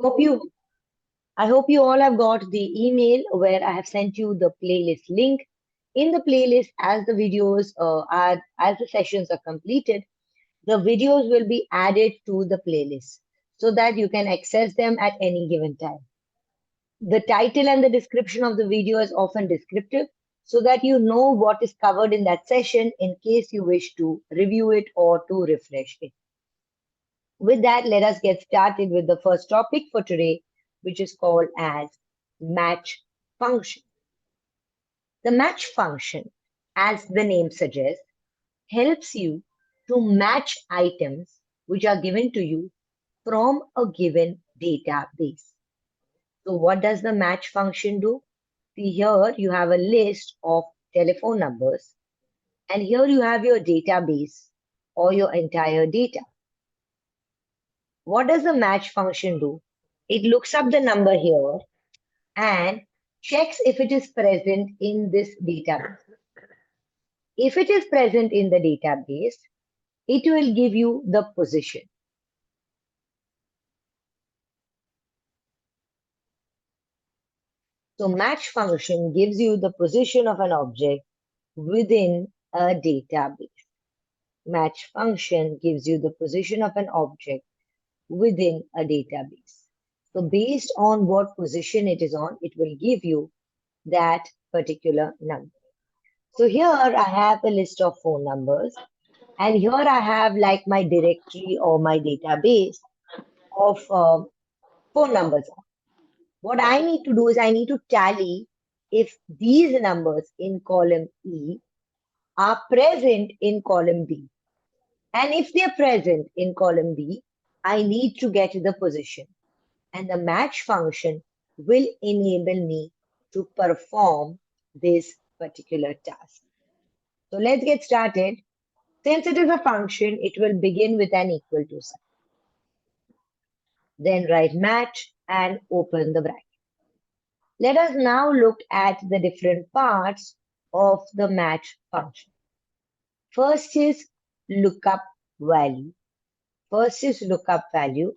Hope you, I hope you all have got the email where I have sent you the playlist link. In the playlist, as the videos as the sessions are completed, the videos will be added to the playlist so that you can access them at any given time. The title and the description of the video is often descriptive so that you know what is covered in that session in case you wish to review it or to refresh it. With that, let us get started with the first topic for today, which is called as match function. The match function, as the name suggests, helps you to match items which are given to you from a given database. So what does the match function do? See, here you have a list of telephone numbers, and here you have your database or your entire data. What does the match function do? It looks up the number here and checks if it is present in this database. If it is present in the database, it will give you the position. So match function gives you the position of an object within a database. Match function gives you the position of an object within a database. So based on what position it is on, it will give you that particular number. So here I have a list of phone numbers, and here I have like my directory or my database of phone numbers. What I need to do is I need to tally if these numbers in column E are present in column B. And if they're present in column B, I need to get the position. And the match function will enable me to perform this particular task. So let's get started. Since it is a function, it will begin with an equal to sign. Then write match and open the bracket. Let us now look at the different parts of the match function. First is lookup value. First is lookup value.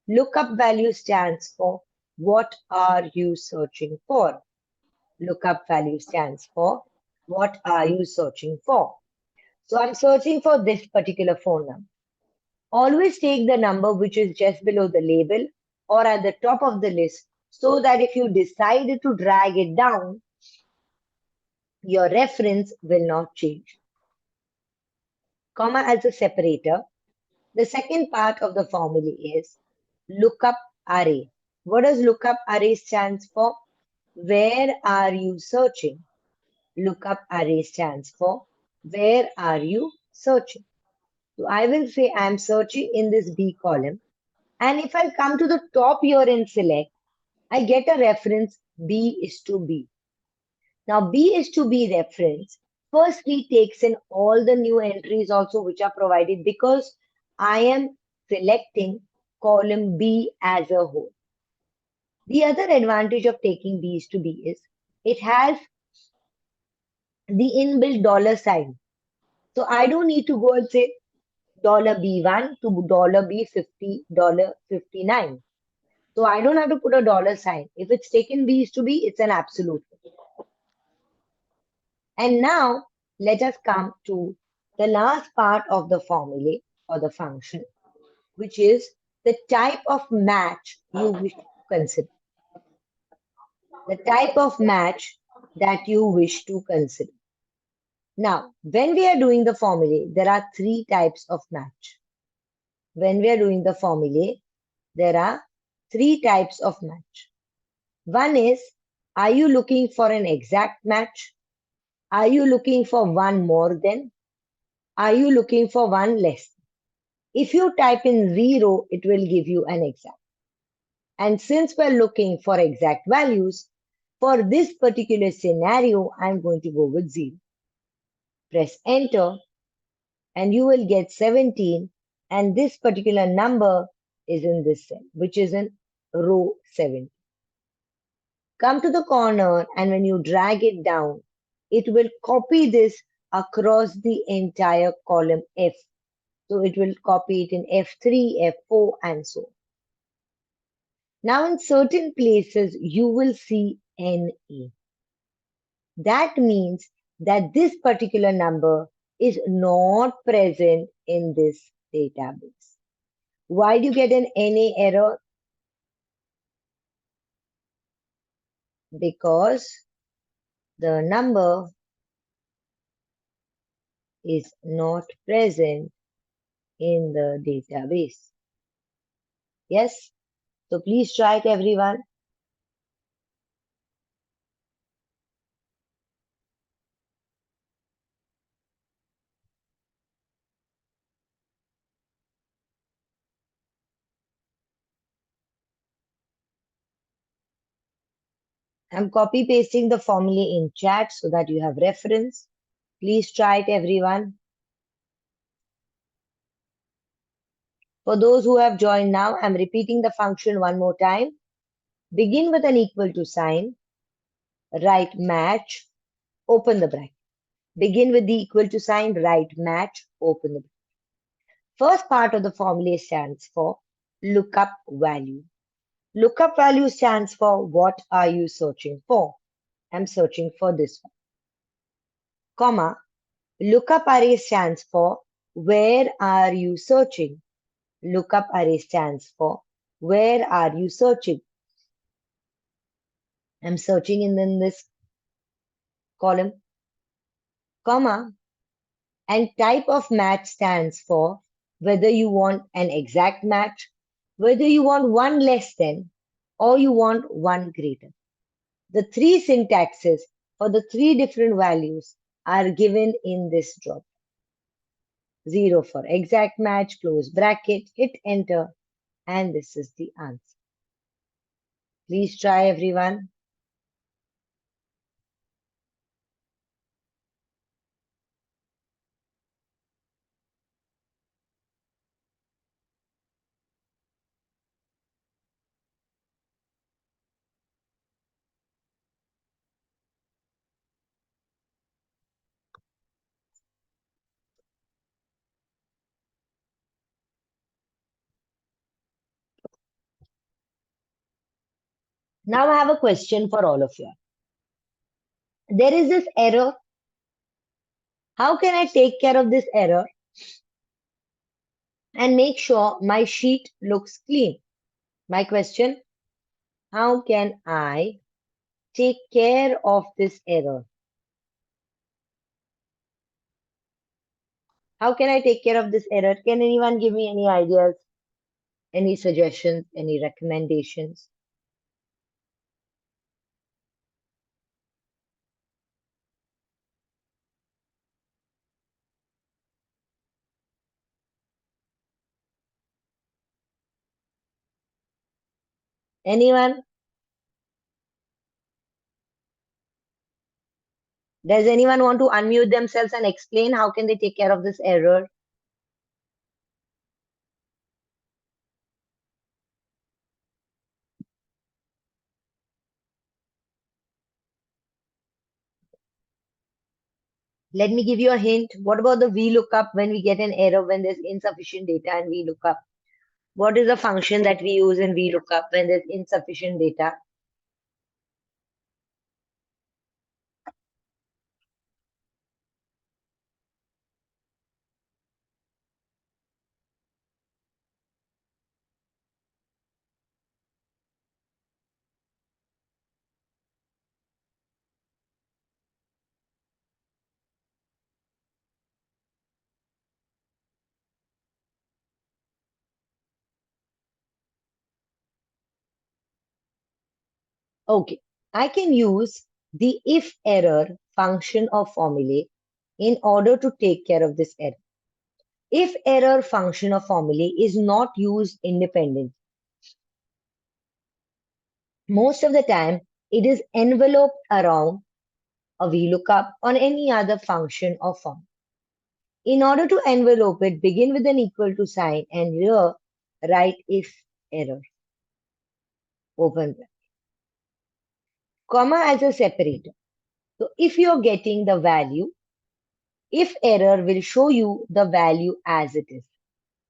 Lookup value stands for what are you searching for? Lookup value stands for what are you searching for? So I'm searching for this particular phone number. Always take the number which is just below the label or at the top of the list so that if you decide to drag it down, your reference will not change. Comma as a separator. The second part of the formula is lookup array. What does lookup array stands for? Where are you searching? Lookup array stands for where are you searching? So I will say I am searching in this B column. And if I come to the top here and select, I get a reference B is to B. Now B is to B reference firstly takes in all the new entries also which are provided because I am selecting column B as a whole. The other advantage of taking B is to B is it has the inbuilt dollar sign. So I don't need to go and say $B1 to $B50, $59. So I don't have to put a dollar sign. If it's taken B is to B, it's an absolute. And now let us come to the last part of the formula or the function, which is the type of match you wish to consider. The type of match that you wish to consider. Now, when we are doing the formula, there are three types of match. When we are doing the formula, there are three types of match. One is, are you looking for an exact match? Are you looking for one more than? Are you looking for one less? If you type in 0, it will give you an exact. And since we're looking for exact values, for this particular scenario, I'm going to go with 0. Press enter and you will get 17, and this particular number is in this cell, which is in row 70. Come to the corner and when you drag it down, it will copy this across the entire column F. So it will copy it in F3, F4 and so on. Now, in certain places, you will see NA. That means that this particular number is not present in this database. Why do you get an NA error? Because the number is not present in the database. Yes? So please try it, everyone. I'm copy pasting the formula in chat so that you have reference. Please try it, everyone. For those who have joined now, I'm repeating the function one more time. Begin with an equal to sign, write match, open the bracket. Begin with the equal to sign, write match, open the bracket. First part of the formula stands for lookup value. Lookup value stands for what are you searching for? I'm searching for this one. Comma, lookup array stands for where are you searching? Lookup array stands for where are you searching? I'm searching in this column. Comma, and type of match stands for whether you want an exact match, whether you want one less than, or you want one greater. The three syntaxes for the three different values are given in this drop. 0 for exact match, close bracket, hit enter, and this is the answer. Please try, everyone. Now I have a question for all of you. There is this error. How can I take care of this error and make sure my sheet looks clean? My question, how can I take care of this error? How can I take care of this error? Can anyone give me any ideas, any suggestions, any recommendations? Anyone? Does anyone want to unmute themselves and explain how can they take care of this error? Let me give you a hint. What about the VLOOKUP when we get an error when there's insufficient data in VLOOKUP? What is the function that we use in VLOOKUP when there's insufficient data? Okay, I can use the if error function or formulae in order to take care of this error. If error function or formulae is not used independently, most of the time it is enveloped around a VLOOKUP or any other function or form. In order to envelope it, begin with an equal to sign and here write if error. Open bracket. Comma as a separator. So if you're getting the value, if error will show you the value as it is.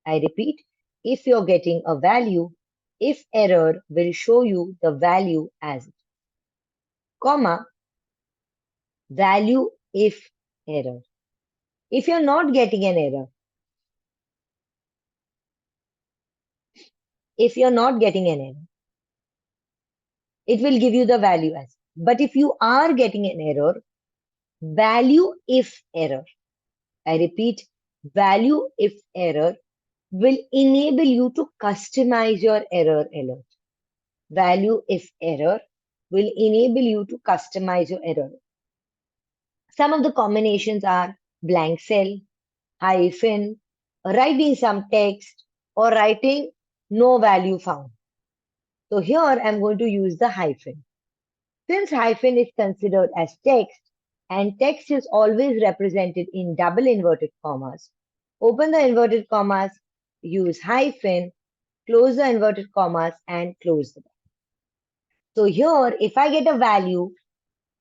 I repeat, if you're getting a value, if error will show you the value as it, comma, value if error. If you're not getting an error, if you're not getting an error, it will give you the value as. But if you are getting an error, value if error. I repeat, value if error will enable you to customize your error alert. Value if error will enable you to customize your error. Some of the combinations are blank cell, hyphen, writing some text, or writing no value found. So here I'm going to use the hyphen. Since hyphen is considered as text and text is always represented in double inverted commas, open the inverted commas, use hyphen, close the inverted commas and close the bracket. So here if I get a value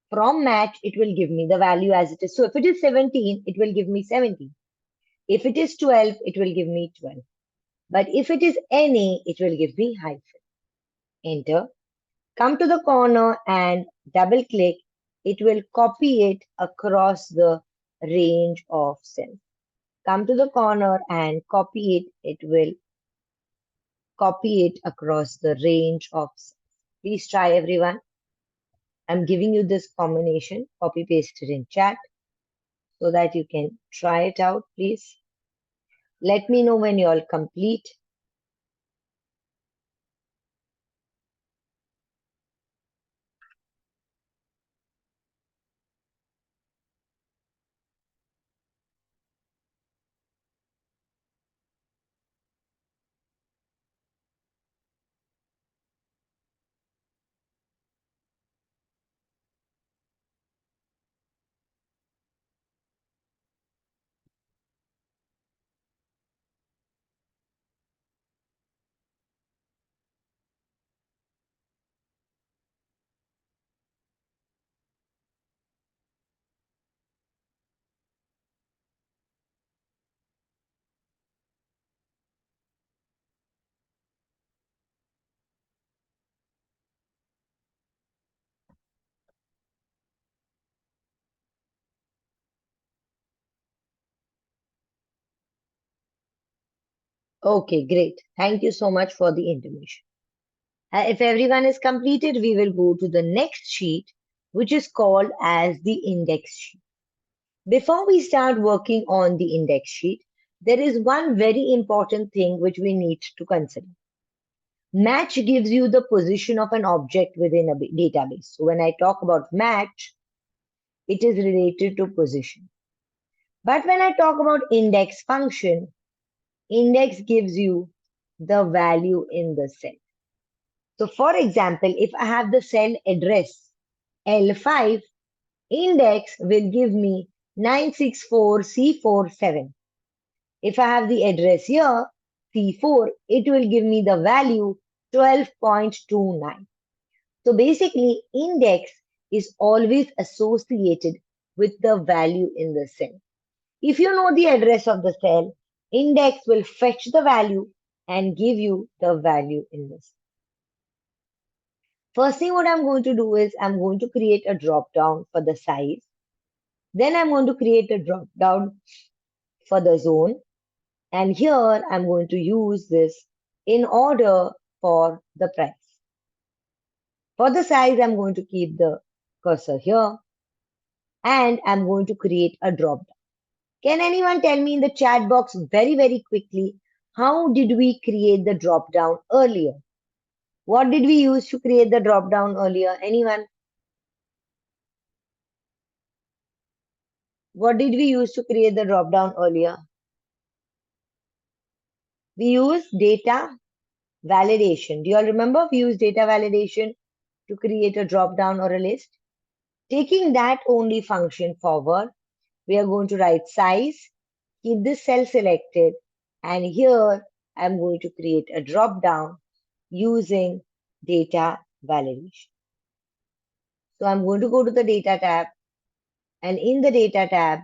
from match, it will give me the value as it is. So if it is 17, it will give me 17. If it is 12, it will give me 12. But if it is any, it will give me hyphen. Enter. Come to the corner and double click. It will copy it across the range of cells. Come to the corner and copy it. It will copy it across the range of cells. Please try everyone. I'm giving you this combination. Copy paste it in chat so that you can try it out, please. Let me know when you all complete. Okay, great. Thank you so much for the information. If everyone is completed, we will go to the next sheet, which is called as the index sheet. Before we start working on the index sheet, there is one very important thing which we need to consider. Match gives you the position of an object within a database. So when I talk about match, it is related to position. But when I talk about index function, index gives you the value in the cell. So for example, if I have the cell address L5, index will give me 964C47. If I have the address here, C4, it will give me the value 12.29. So basically, index is always associated with the value in the cell. If you know the address of the cell, index will fetch the value and give you the value in the cell. First thing what I'm going to do is I'm going to create a drop down for the size. Then I'm going to create a drop down for the zone. And here I'm going to use this in order for the price. For the size, I'm going to keep the cursor here and I'm going to create a drop down. Can anyone tell me in the chat box very quickly, how did we create the drop down earlier? What did we use to create the drop down earlier? Anyone? What did we use to create the drop down earlier? We used data validation. Do you all remember we used data validation to create a drop down or a list? Taking that only function forward, we are going to write size, keep this cell selected, and here I'm going to create a drop down using data validation. So I'm going to go to the data tab, and in the data tab,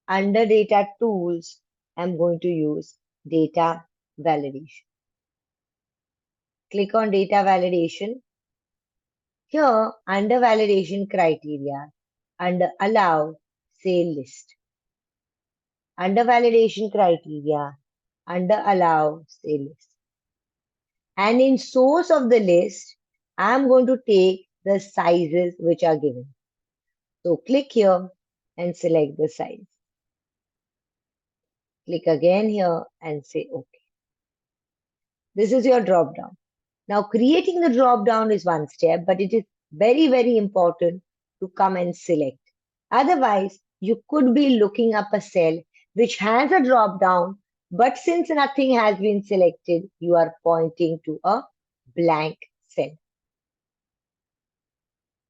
under data tools, I'm going to use data validation. Click on data validation. Here, under validation criteria, under allow, say list. Under validation criteria, under allow, say list. And in source of the list, I'm going to take the sizes which are given. So click here and select the size. Click again here and say OK. This is your drop down. Now creating the drop down is one step, but it is very, very important to come and select. Otherwise, you could be looking up a cell which has a drop down, but since nothing has been selected, you are pointing to a blank cell.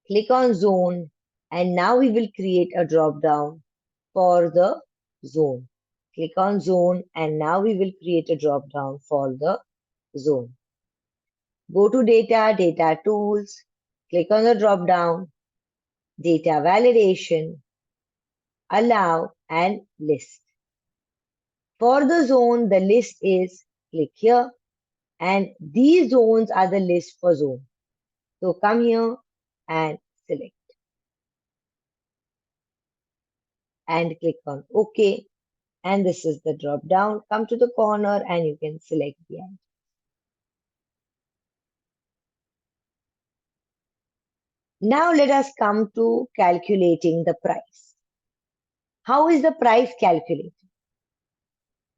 Click on zone, and now we will create a drop down for the zone. Click on zone, and now we will create a drop down for the zone. Go to data, data tools, click on the drop down, data validation, allow, and list. For the zone, the list is click here, and these zones are the list for zone. So come here and select and click on OK. And this is the drop down. Come to the corner and you can select the end. Now let us come to calculating the price. How is the price calculated?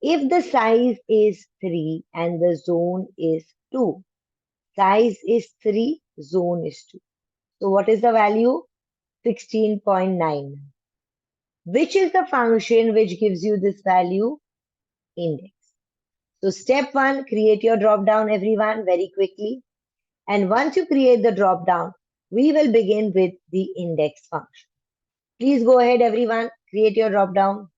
If the size is 3 and the zone is 2, size is 3, zone is 2. So what is the value? 16.9. Which is the function which gives you this value? Index. So step 1, create your drop down everyone very quickly. And once you create the drop down, we will begin with the index function. Please go ahead everyone, create your drop down.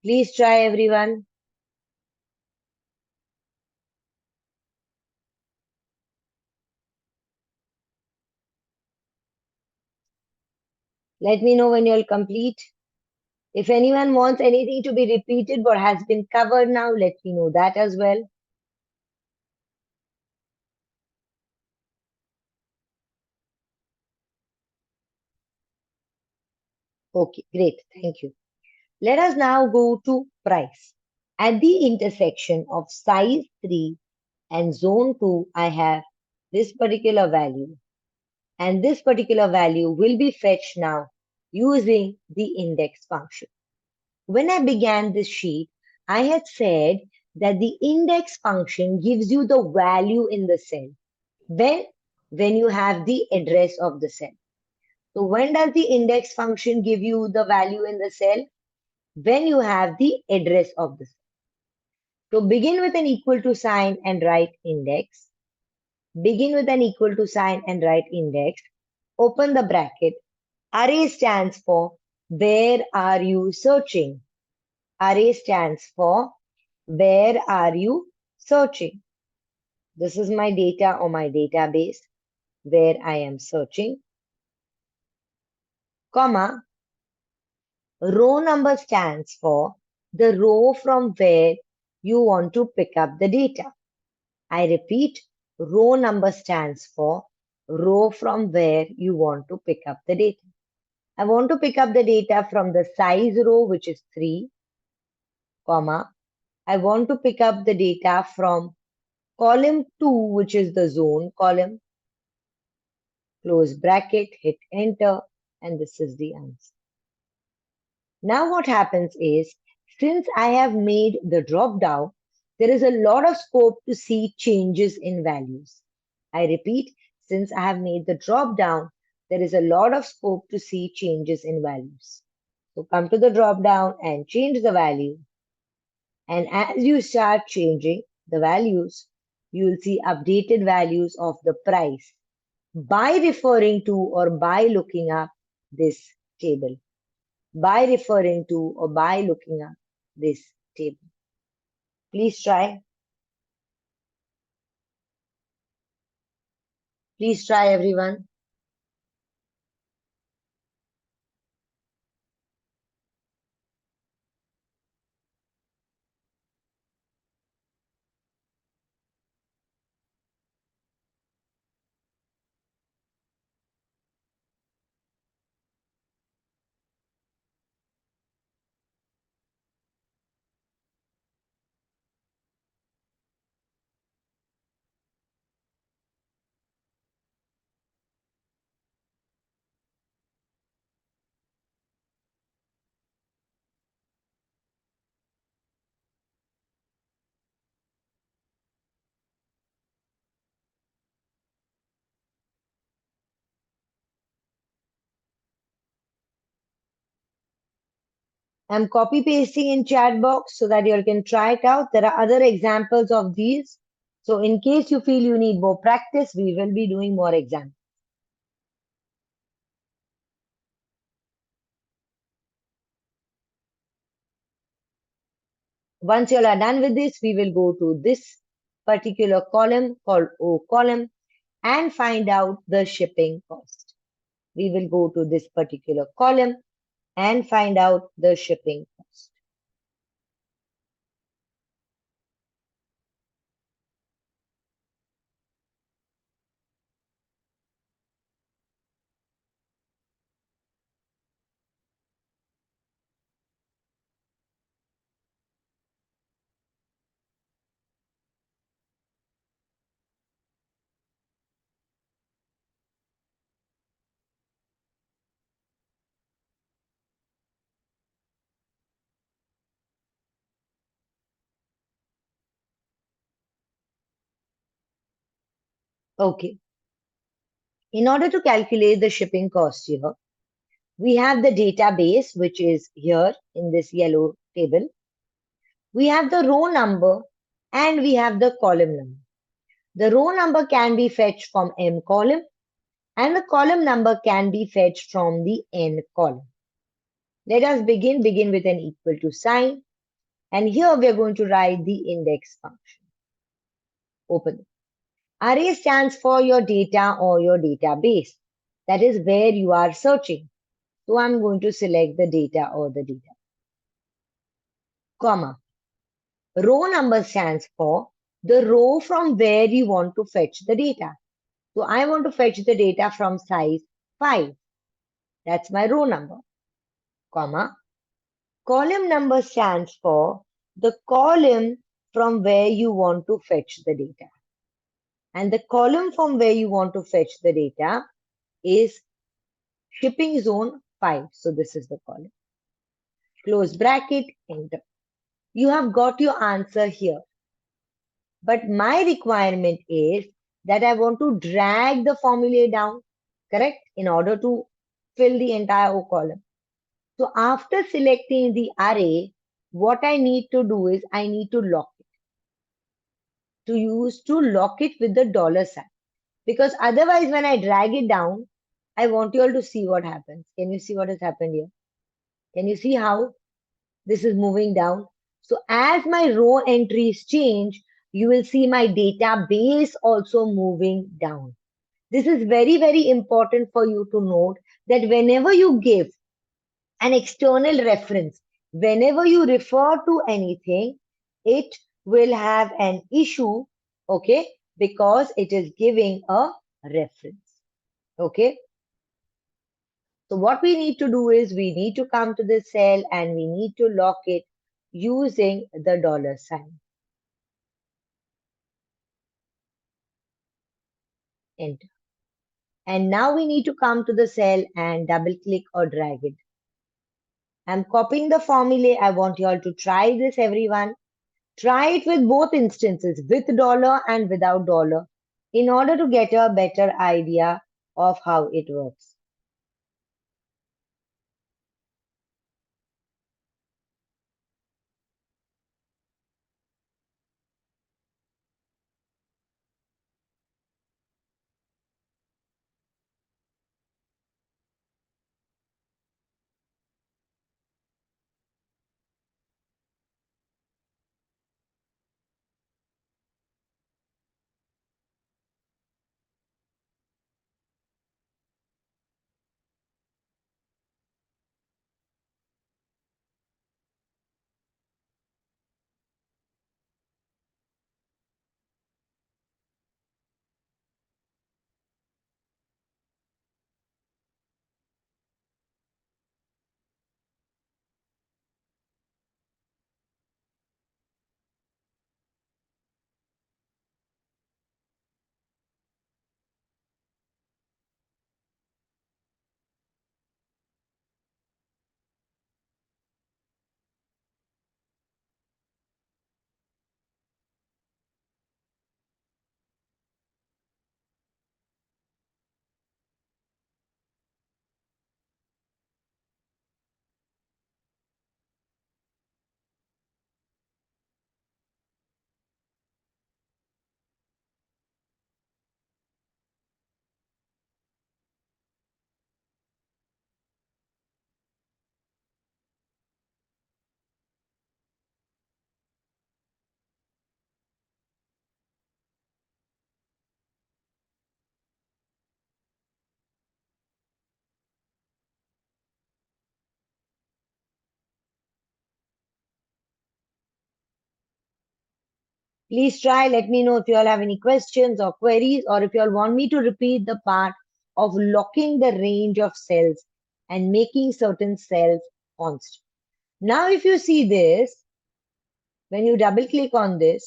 Please try everyone. Let me know when you'll complete. If anyone wants anything to be repeated what has been covered now, let me know that as well. Okay, great. Thank you. Let us now go to price. At the intersection of size 3 and zone 2, I have this particular value. And this particular value will be fetched now using the index function. When I began this sheet, I had said that the index function gives you the value in the cell when you have the address of the cell. So when does the index function give you the value in the cell? When you have the address of the cell. So begin with an equal to sign and write index. Begin with an equal to sign and write index. Open the bracket. Array stands for where are you searching? Array stands for where are you searching? This is my data or my database where I am searching. Comma. Row number stands for the row from where you want to pick up the data. I repeat, row number stands for row from where you want to pick up the data. I want to pick up the data from the size row, which is 3, comma. I want to pick up the data from column 2, which is the zone column. Close bracket, hit enter, and this is the answer. Now what happens is, since I have made the drop down, there is a lot of scope to see changes in values. I repeat, since I have made the drop down, there is a lot of scope to see changes in values. So come to the drop down and change the value. And as you start changing the values, you will see updated values of the price by referring to or by looking up this table. By referring to or by looking up this table. Please try. Please try, everyone. I'm copy pasting in chat box so that you all can try it out. There are other examples of these. So in case you feel you need more practice, we will be doing more examples. Once you all are done with this, we will go to this particular column called O column and find out the shipping cost. We will go to this particular column and find out the shipping cost. Okay. In order to calculate the shipping cost here, we have the database, which is here in this yellow table. We have the row number and we have the column number. The row number can be fetched from M column and the column number can be fetched from the N column. Let us begin with an equal to sign. And here we are going to write the index function. Open it. Array stands for your data or your database. That is where you are searching. So I'm going to select the data or the data. Comma. Row number stands for the row from where you want to fetch the data. So I want to fetch the data from size 5. That's my row number. Comma. Column number stands for the column from where you want to fetch the data. And the column from where you want to fetch the data is shipping zone 5. So this is the column. Close bracket, enter. You have got your answer here. But my requirement is that I want to drag the formulae down, correct? In order to fill the entire O column. So after selecting the array, what I need to do is I need to lock it. To lock it with the dollar sign. Because otherwise when I drag it down, I want you all to see what happens. Can you see what has happened here? Can you see how this is moving down? So as my row entries change, you will see my database also moving down. This is very, very important for you to note that whenever you give an external reference, whenever you refer to anything, it will have an issue, okay, because it is giving a reference, okay. So what we need to do is we need to come to the cell and we need to lock it using the dollar sign. Enter. And now we need to come to the cell and double click or drag it. I'm copying the formulae. I want you all to try this, everyone. Try it with both instances, with dollar and without dollar, in order to get a better idea of how it works. Please try. Let me know if you all have any questions or queries, or if you all want me to repeat the part of locking the range of cells and making certain cells constant. Now, if you see this, when you double click on this,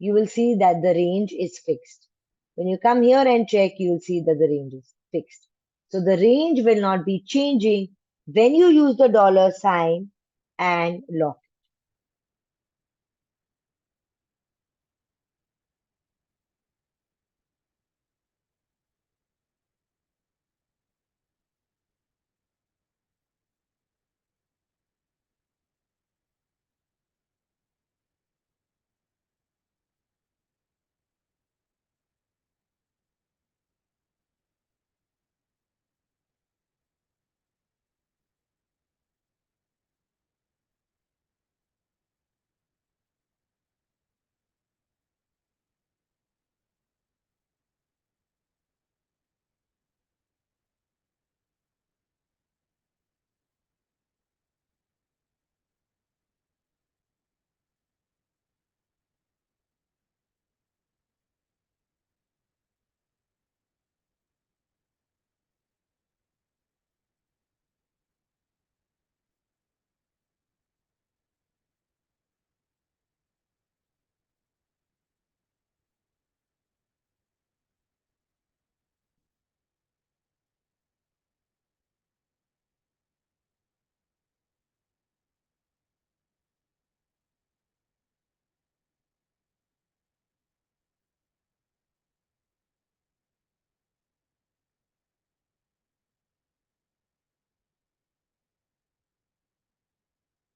you will see that the range is fixed. When you come here and check, you will see that the range is fixed. So the range will not be changing when you use the dollar sign and lock.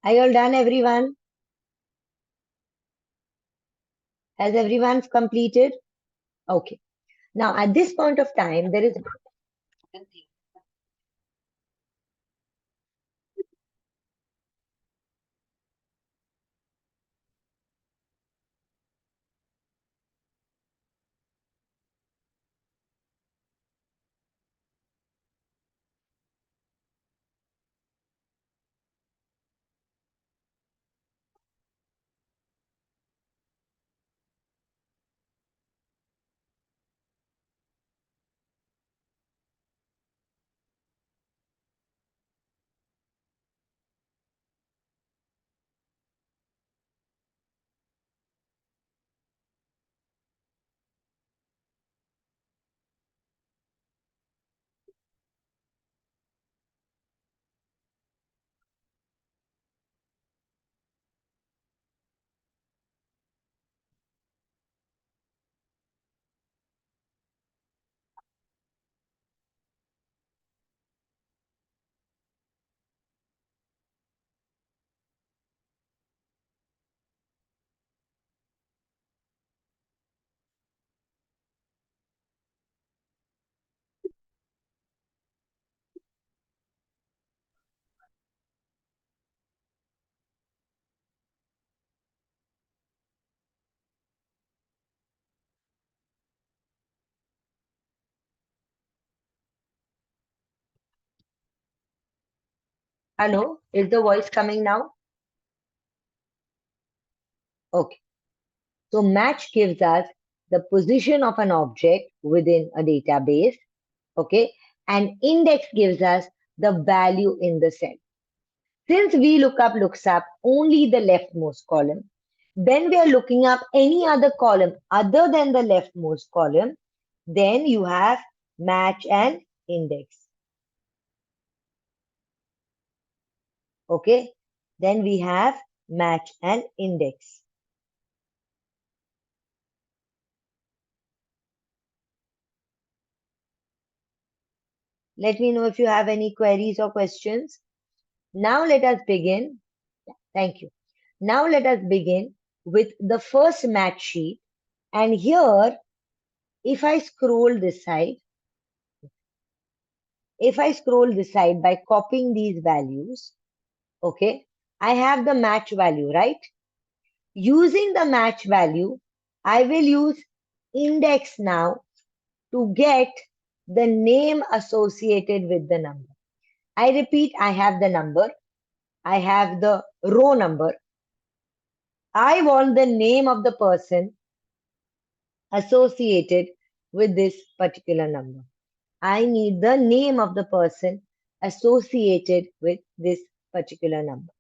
Are you all done, everyone? Has everyone completed? Okay. Now, at this point of time, there is Hello, is the voice coming now? Okay. So match gives us the position of an object within a database. Okay. And index gives us the value in the cell. Since VLOOKUP looks up only the leftmost column, when we are looking up any other column other than the leftmost column, then you have match and index. Okay. Then we have match and index. Let me know if you have any queries or questions. Now let us begin. Thank you. Now let us begin with the first match sheet. And here, if I scroll this side, by copying these values, okay, I have the match value, right? Using the match value, I will use index now to get the name associated with the number. I repeat, I have the number, I have the row number. I want the name of the person associated with this particular number. I need the name of the person associated with this particular number.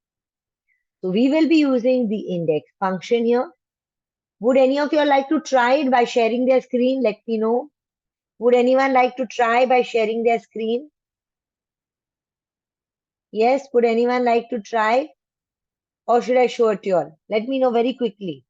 So we will be using the index function here. Would any of you like to try it by sharing their screen? Let me know. Would anyone like to try by sharing their screen? Yes, would anyone like to try? Or should I show it to you all? Let me know very quickly.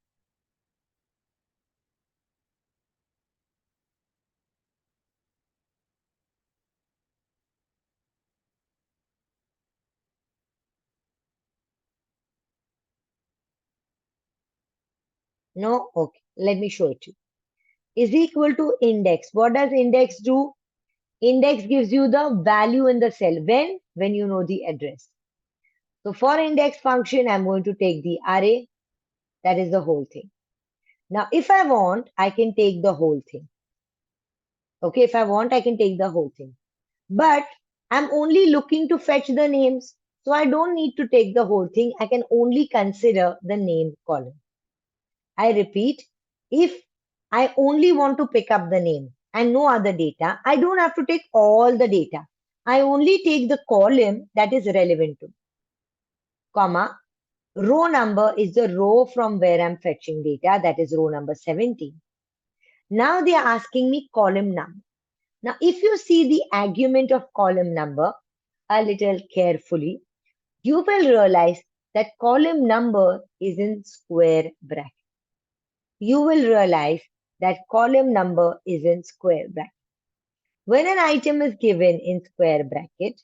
No? Okay. Let me show it to you. Is equal to index. What does index do? Index gives you the value in the cell. When you know the address. So for index function, I'm going to take the array. That is the whole thing. Now, if I want, I can take the whole thing. Okay, if I want, I can take the whole thing. But I'm only looking to fetch the names. So I don't need to take the whole thing. I can only consider the name column. I repeat, if I only want to pick up the name and no other data, I don't have to take all the data. I only take the column that is relevant to, comma, row number is the row from where I'm fetching data, that is row number 17. Now they are asking me column number. Now, if you see the argument of column number a little carefully, you will realize that column number is in square bracket. You will realize that column number is in square bracket. When an item is given in square bracket,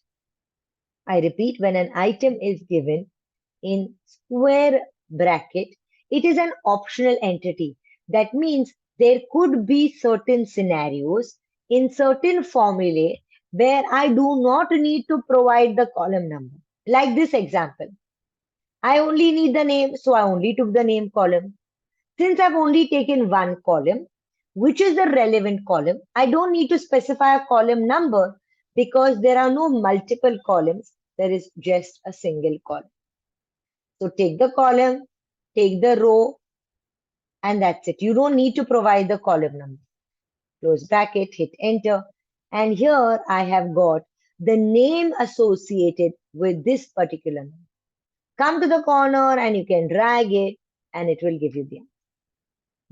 I repeat, when an item is given in square bracket, it is an optional entity. That means there could be certain scenarios in certain formulae where I do not need to provide the column number. Like this example, I only need the name, so I only took the name column. Since I've only taken one column, which is the relevant column, I don't need to specify a column number because there are no multiple columns. There is just a single column. So take the column, take the row, and that's it. You don't need to provide the column number. Close bracket, hit enter. And here I have got the name associated with this particular number. Come to the corner and you can drag it and it will give you the answer.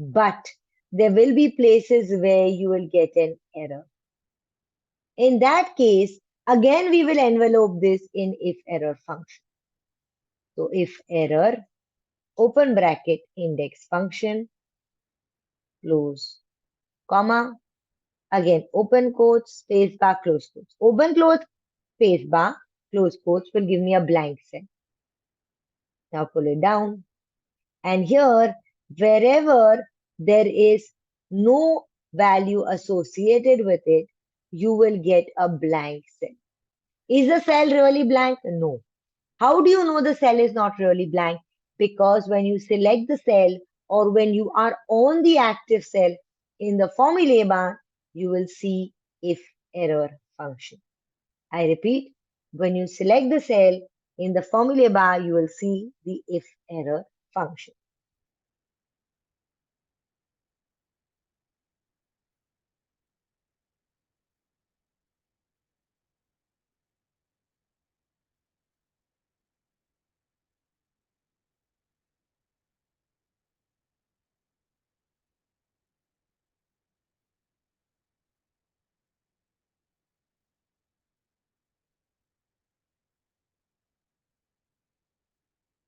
But there will be places where you will get an error. In that case, again, we will envelope this in if error function. So if error, open bracket, index function, close, comma, again, open quotes, space bar, close quotes. Open close, space bar, close quotes will give me a blank cell. Now pull it down. And here, wherever there is no value associated with it, you will get a blank cell. Is the cell really blank? No. How do you know the cell is not really blank? Because when you select the cell or when you are on the active cell in the formulae bar, you will see if error function. I repeat, when you select the cell In the formula bar, you will see the if error function.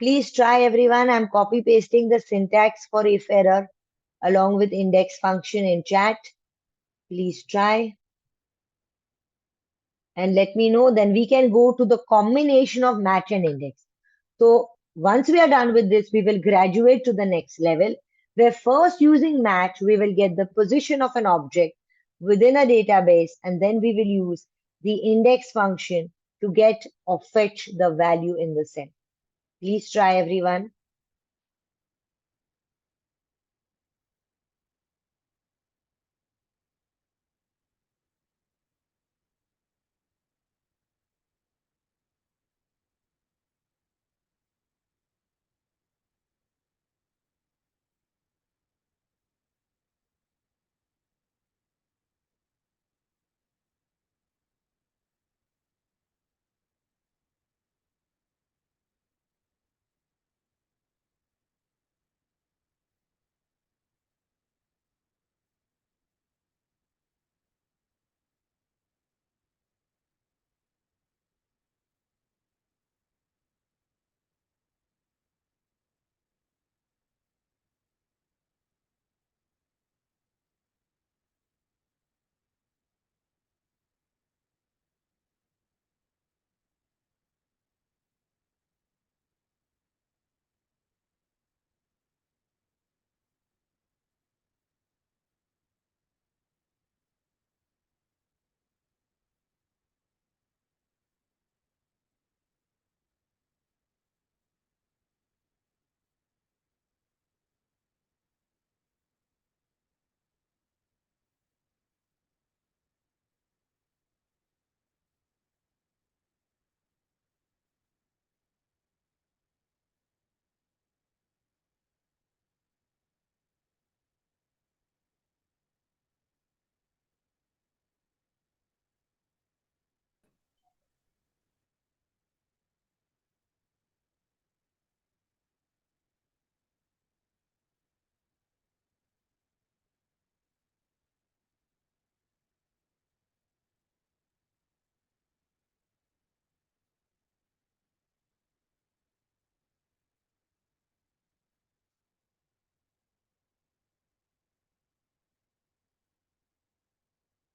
Please try everyone. I'm copy pasting the syntax for if error along with index function in chat. Please try and let me know. Then we can go to the combination of match and index. So once we are done with this, we will graduate to the next level where first using match, we will get the position of an object within a database and then we will use the index function to get or fetch the value in the cell. Please try everyone.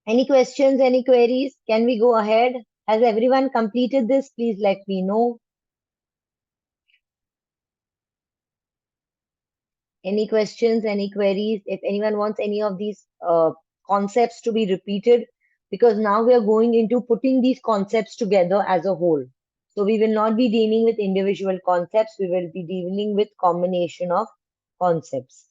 Any questions, any queries? Can we go ahead? Has everyone completed this? Please let me know. Any questions, any queries? If anyone wants any of these concepts to be repeated, because now we are going into putting these concepts together as a whole. So we will not be dealing with individual concepts. We will be dealing with combination of concepts.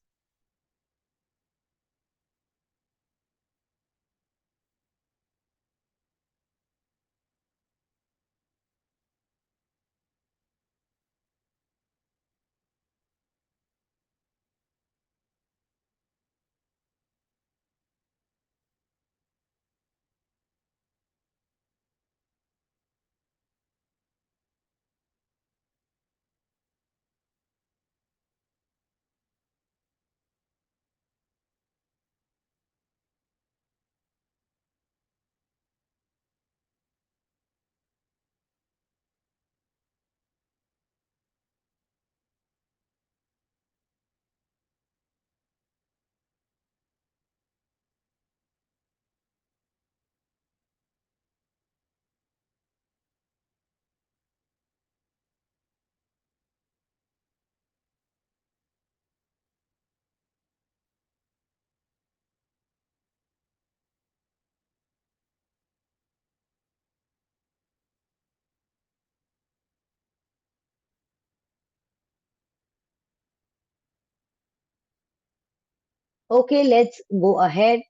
Okay, let's go ahead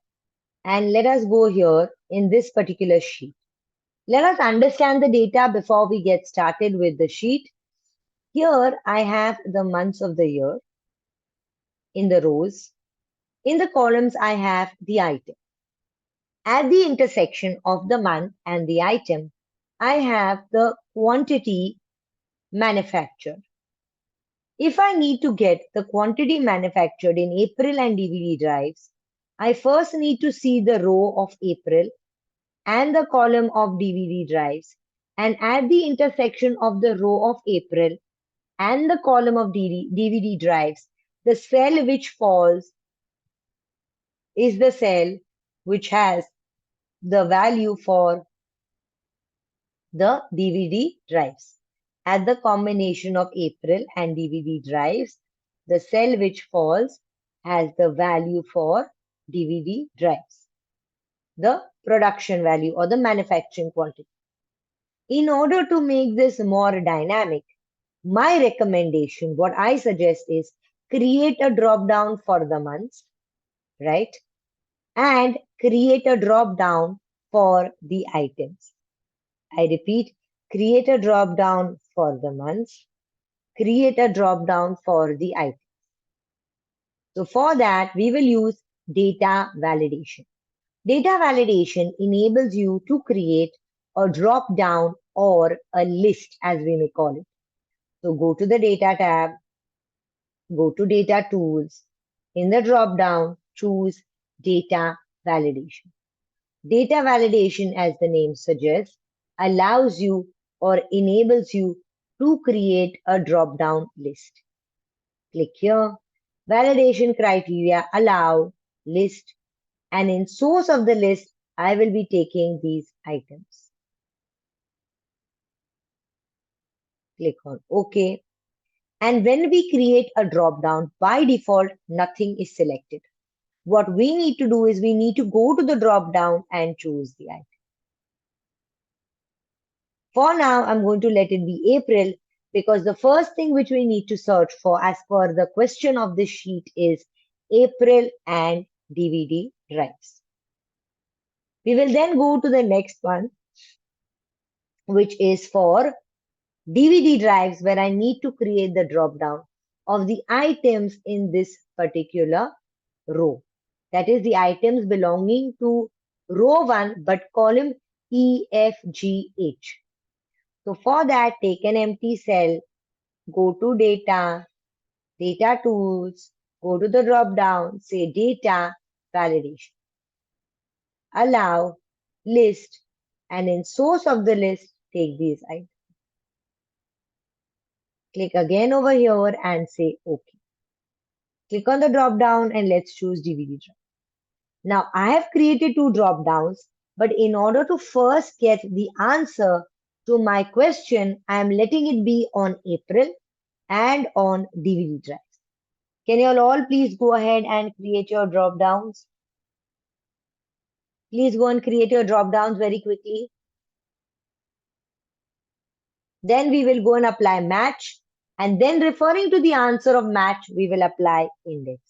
and let us go here in this particular sheet. Let us understand the data before we get started with the sheet. Here I have the months of the year in the rows. In the columns, I have the item. At the intersection of the month and the item, I have the quantity manufactured. If I need to get the quantity manufactured in April and DVD drives, I first need to see the row of April and the column of DVD drives. And at the intersection of the row of April and the column of DVD drives, the cell which falls is the cell which has the value for the DVD drives. At the combination of April and DVD drives, the cell which falls has the value for DVD drives, the production value or the manufacturing quantity. In order to make this more dynamic, my recommendation, what I suggest is create a drop down for the months, right? And create a drop down for the items. I repeat, create a drop down for the months, create a drop down for the items. So for that, we will use data validation. Data validation enables you to create a drop down or a list, as we may call it. So go to the data tab, go to data tools. In the drop down, choose data validation. Data validation, as the name suggests, allows you or enables you to create a drop down list. Click here. Validation criteria allow list, and in source of the list, I will be taking these items. Click on OK. And when we create a drop down, by default, nothing is selected. What we need to do is we need to go to the drop down and choose the item. For now, I'm going to let it be April because the first thing which we need to search for as per the question of the sheet is April and DVD drives. We will then go to the next one, which is for DVD drives, where I need to create the drop down of the items in this particular row. That is the items belonging to row 1 but column E, F, G, H. So for that, take an empty cell, go to data, data tools, go to the drop down, say data validation. Allow list, and in source of the list, take these items. Click again over here and say OK. Click on the drop down and let's choose DVD drive. Now I have created two drop downs, but in order to first get the answer to my question, I am letting it be on April and on DVD drive. Can you all please go ahead and create your drop downs? Please go and create your drop downs very quickly. Then we will go and apply match, and then referring to the answer of match, we will apply index.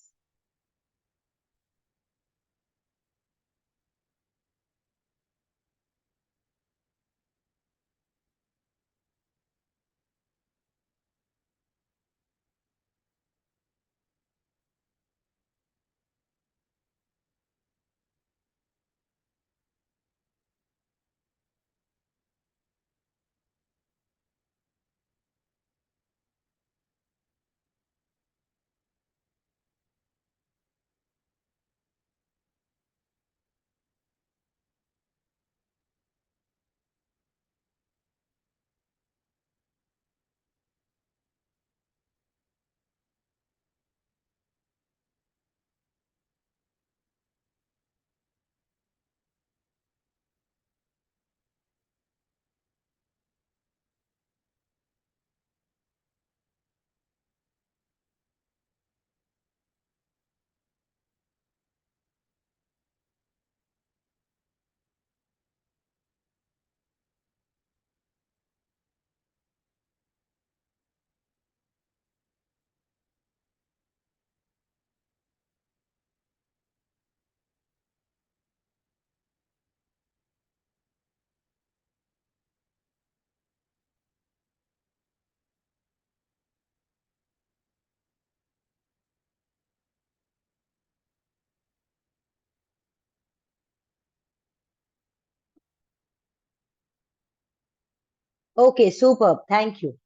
Okay, superb. Thank you.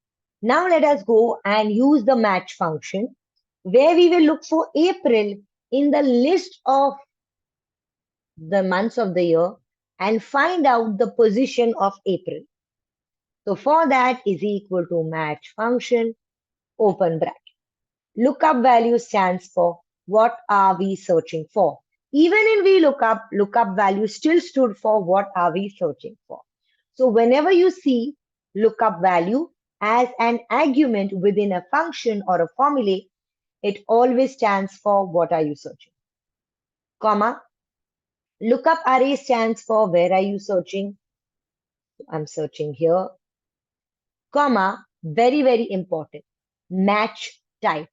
Now let us go and use the match function where we will look for April in the list of the months of the year and find out the position of April. So for that is equal to match function, open bracket. Lookup value stands for what are we searching for. Even in VLOOKUP, lookup value still stood for what are we searching for. So whenever you see lookup value as an argument within a function or a formula, it always stands for what are you searching. Comma, lookup array stands for where are you searching. I'm searching here. Comma, very, very important. Match type.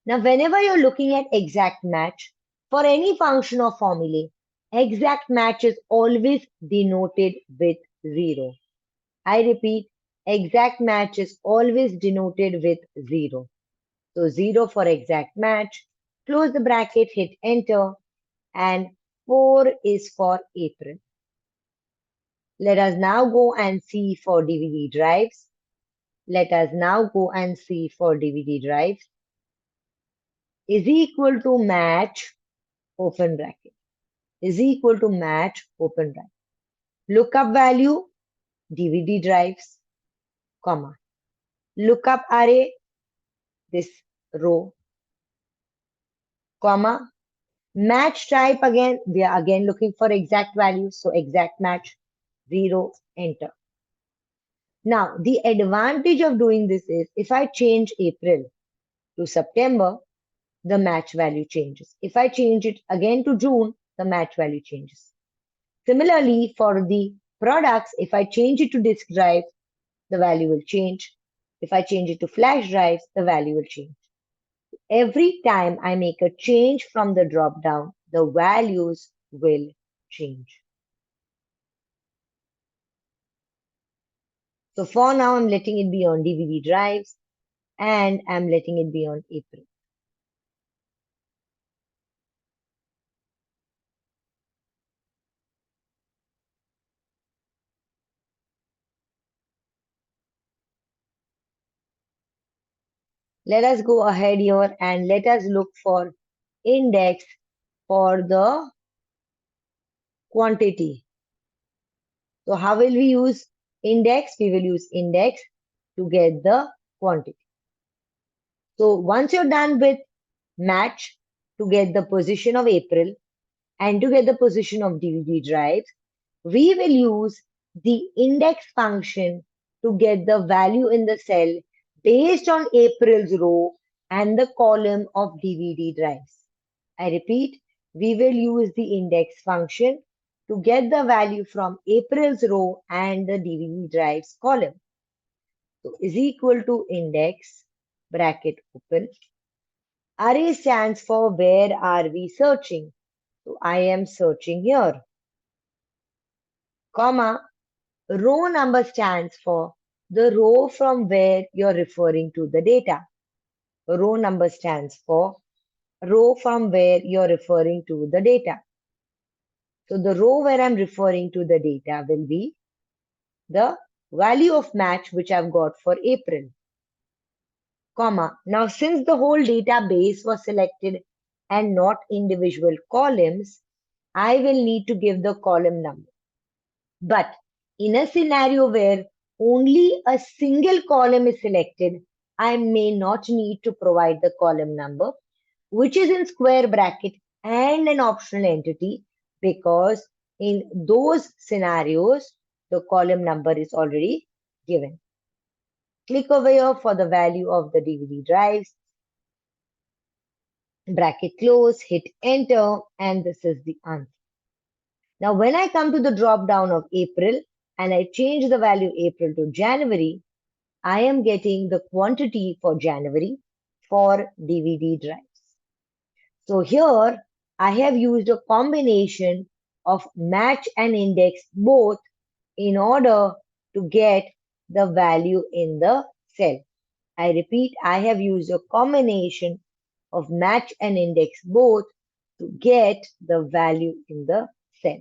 Now, whenever you're looking at exact match, for any function or formula, exact match is always denoted with 0. I repeat, exact match is always denoted with 0. So 0 for exact match, close the bracket, hit enter, and 4 is for April. Let us now go and see for DVD drives. Let us now go and see for DVD drives is equal to match, open bracket, is equal to match, open bracket. Lookup value, DVD drives, comma. Lookup array, this row, comma. Match type again, we are again looking for exact values. So exact match, 0, enter. Now, the advantage of doing this is if I change April to September, the match value changes. If I change it again to June, the match value changes. Similarly, for the products, if I change it to disk drive, the value will change. If I change it to flash drives, the value will change. Every time I make a change from the drop down, the values will change. So for now, I'm letting it be on DVD drives and I'm letting it be on April. Let us go ahead here and let us look for index for the quantity. So how will we use index? We will use index to get the quantity. So once you're done with match to get the position of April and to get the position of DVD drives, we will use the index function to get the value in the cell based on April's row and the column of DVD drives. I repeat, we will use the index function to get the value from April's row and the DVD drives column. So is equal to index, bracket open. Array stands for where are we searching. So I am searching here. Comma, row number stands for the row from where you're referring to the data. Row number stands for row from where you're referring to the data. So the row where I'm referring to the data will be the value of match which I've got for April. Comma. Now since the whole database was selected and not individual columns, I will need to give the column number. But in a scenario where only a single column is selected, I may not need to provide the column number, which is in square bracket and an optional entity, because in those scenarios, the column number is already given. Click over here for the value of the DVD drives, bracket close, hit enter, and this is the answer. Now, when I come to the drop down of April and I change the value April to January, I am getting the quantity for January for DVD drives. So here I have used a combination of match and index both in order to get the value in the cell. I repeat, I have used a combination of match and index both to get the value in the cell.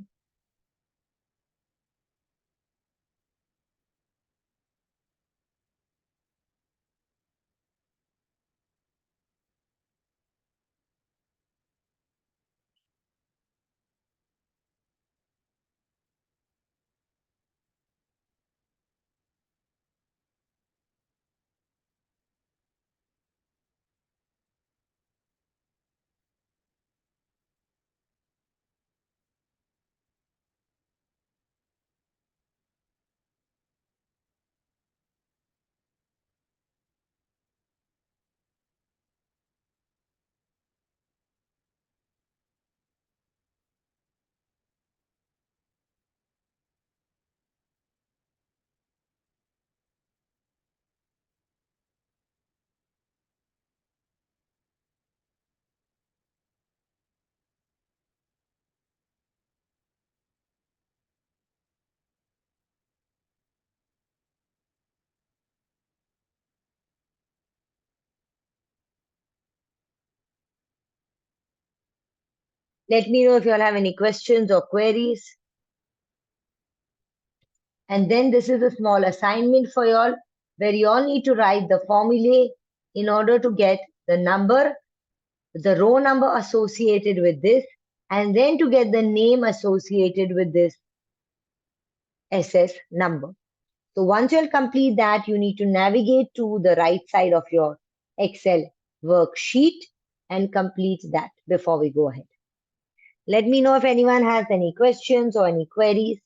Let me know if you all have any questions or queries. And then this is a small assignment for you all where you all need to write the formulae in order to get the number, the row number associated with this, and then to get the name associated with this SS number. So once you'll complete that, you need to navigate to the right side of your Excel worksheet and complete that before we go ahead. Let me know if anyone has any questions or any queries.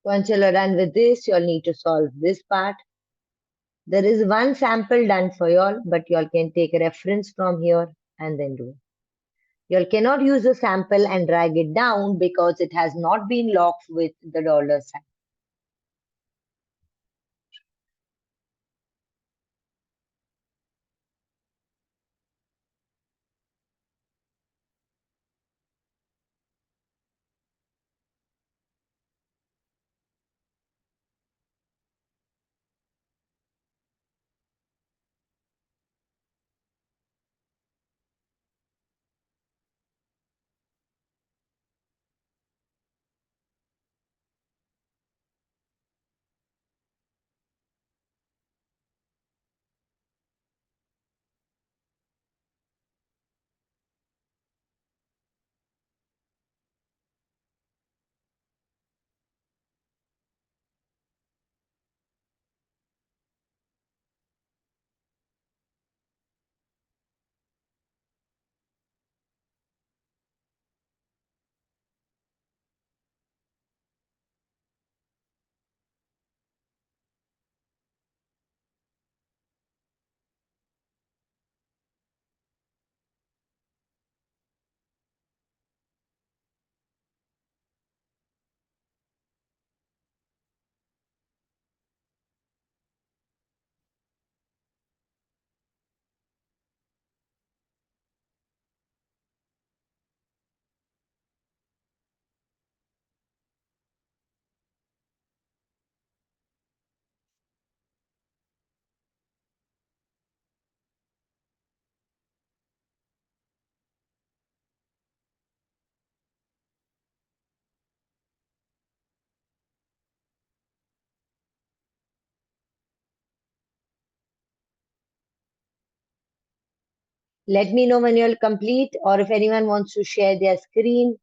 Once you're done with this, you'll need to solve this part. There is one sample done for y'all, but y'all can take a reference from here and then do it. Y'all cannot use the sample and drag it down because it has not been locked with the dollar sign. Let me know when you'll complete, or if anyone wants to share their screen,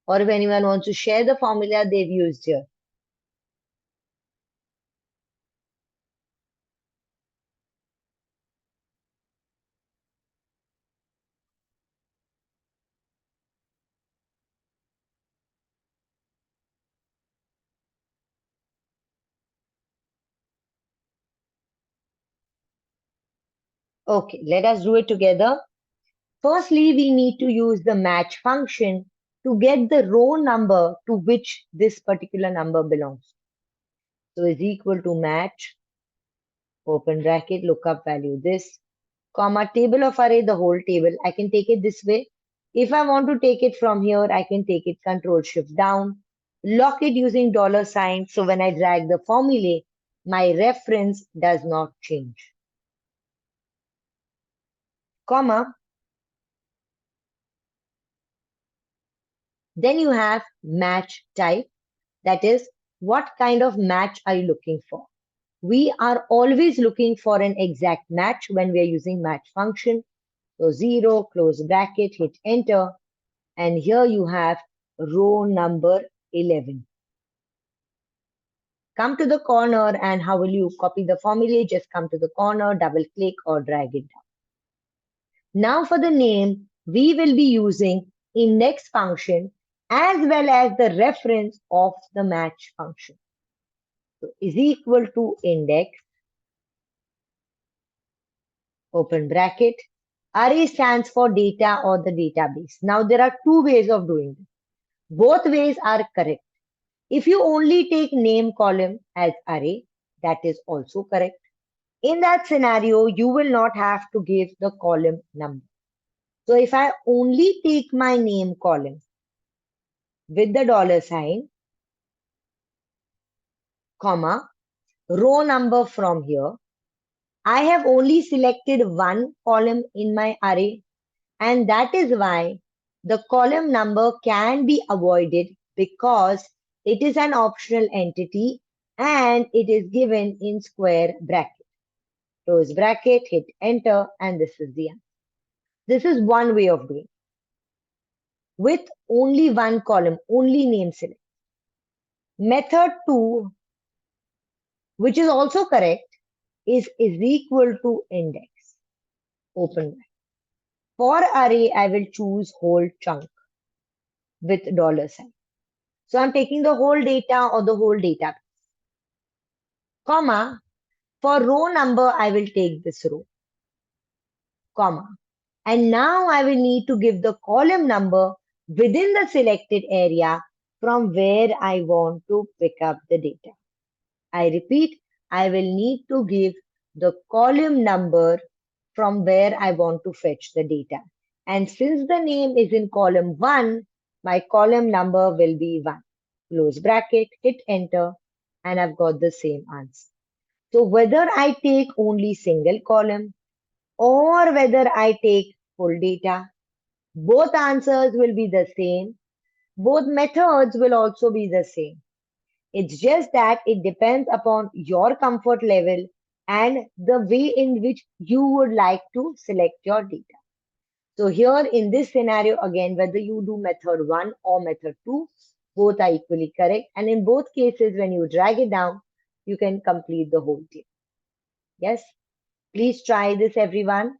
or if anyone wants to share the formula they've used here. Okay, let us do it together. Firstly, we need to use the match function to get the row number to which this particular number belongs. So is equal to match, open bracket, lookup value this, comma, table of array, the whole table. I can take it this way. If I want to take it from here, I can take it control shift down Lock it using dollar sign so when I drag the formulae, my reference does not change. Comma. Then you have match type. That is, what kind of match are you looking for? We are always looking for an exact match when we are using match function. So 0, close bracket, hit enter. And here you have row number 11. Come to the corner and how will you copy the formula? Just come to the corner, double click or drag it down. Now for the name, we will be using index function as well as the reference of the match function. So is equal to index, open bracket. Array stands for data or the database. Now there are two ways of doing this. Both ways are correct. If you only take name column as array, that is also correct. In that scenario, you will not have to give the column number. So if I only take my name column with the dollar sign, comma, row number from here, I have only selected one column in my array, and that is why the column number can be avoided because it is an optional entity and it is given in square bracket. Close bracket, hit enter, and this is the answer. This is one way of doing it. With only one column, only name select. Method 2, which is also correct, is equal to index. Open bracket. For array, I will choose whole chunk with dollar sign. So I'm taking the whole data or the whole data, comma. For row number, I will take this row, comma. And now I will need to give the column number within the selected area from where I want to pick up the data. I repeat, I will need to give the column number from where I want to fetch the data. And since the name is in column 1, my column number will be 1. Close bracket, hit enter, and I've got the same answer. So whether I take only single column or whether I take full data, both answers will be the same. Both methods will also be the same. It's just that it depends upon your comfort level and the way in which you would like to select your data. So here in this scenario, again, whether you do method 1 or method 2, both are equally correct. And in both cases, when you drag it down, you can complete the whole table. Yes, please try this, everyone.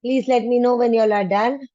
Please let me know when you all are done.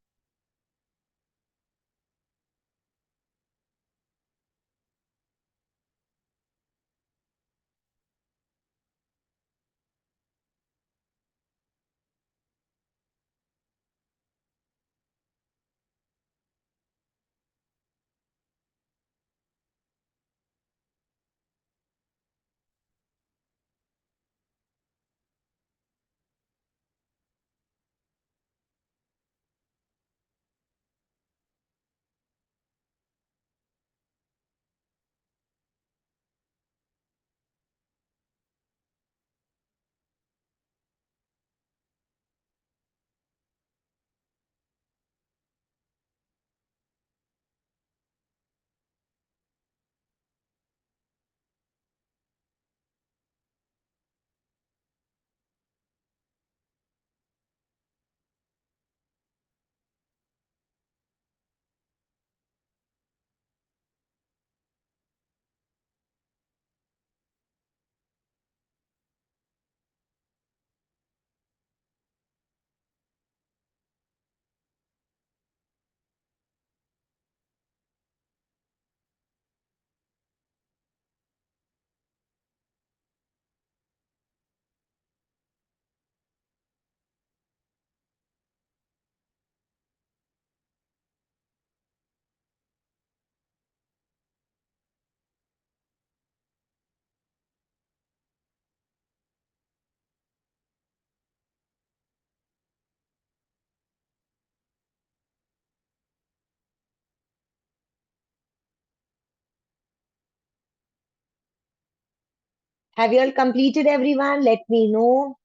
Have you all completed, everyone? Let me know.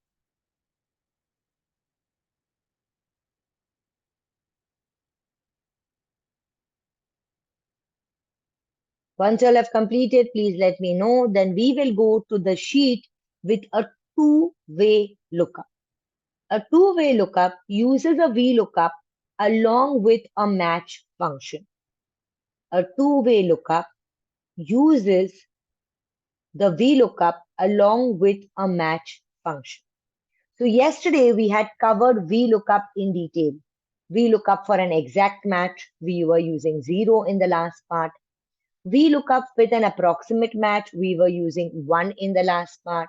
Once you all have completed, please let me know. Then we will go to the sheet with a two-way lookup. A two-way lookup uses a VLOOKUP along with a match function. A two-way lookup uses the VLOOKUP along with a match function. So yesterday we had covered VLOOKUP in detail. VLOOKUP for an exact match, we were using 0 in the last part. VLOOKUP with an approximate match, we were using 1 in the last part.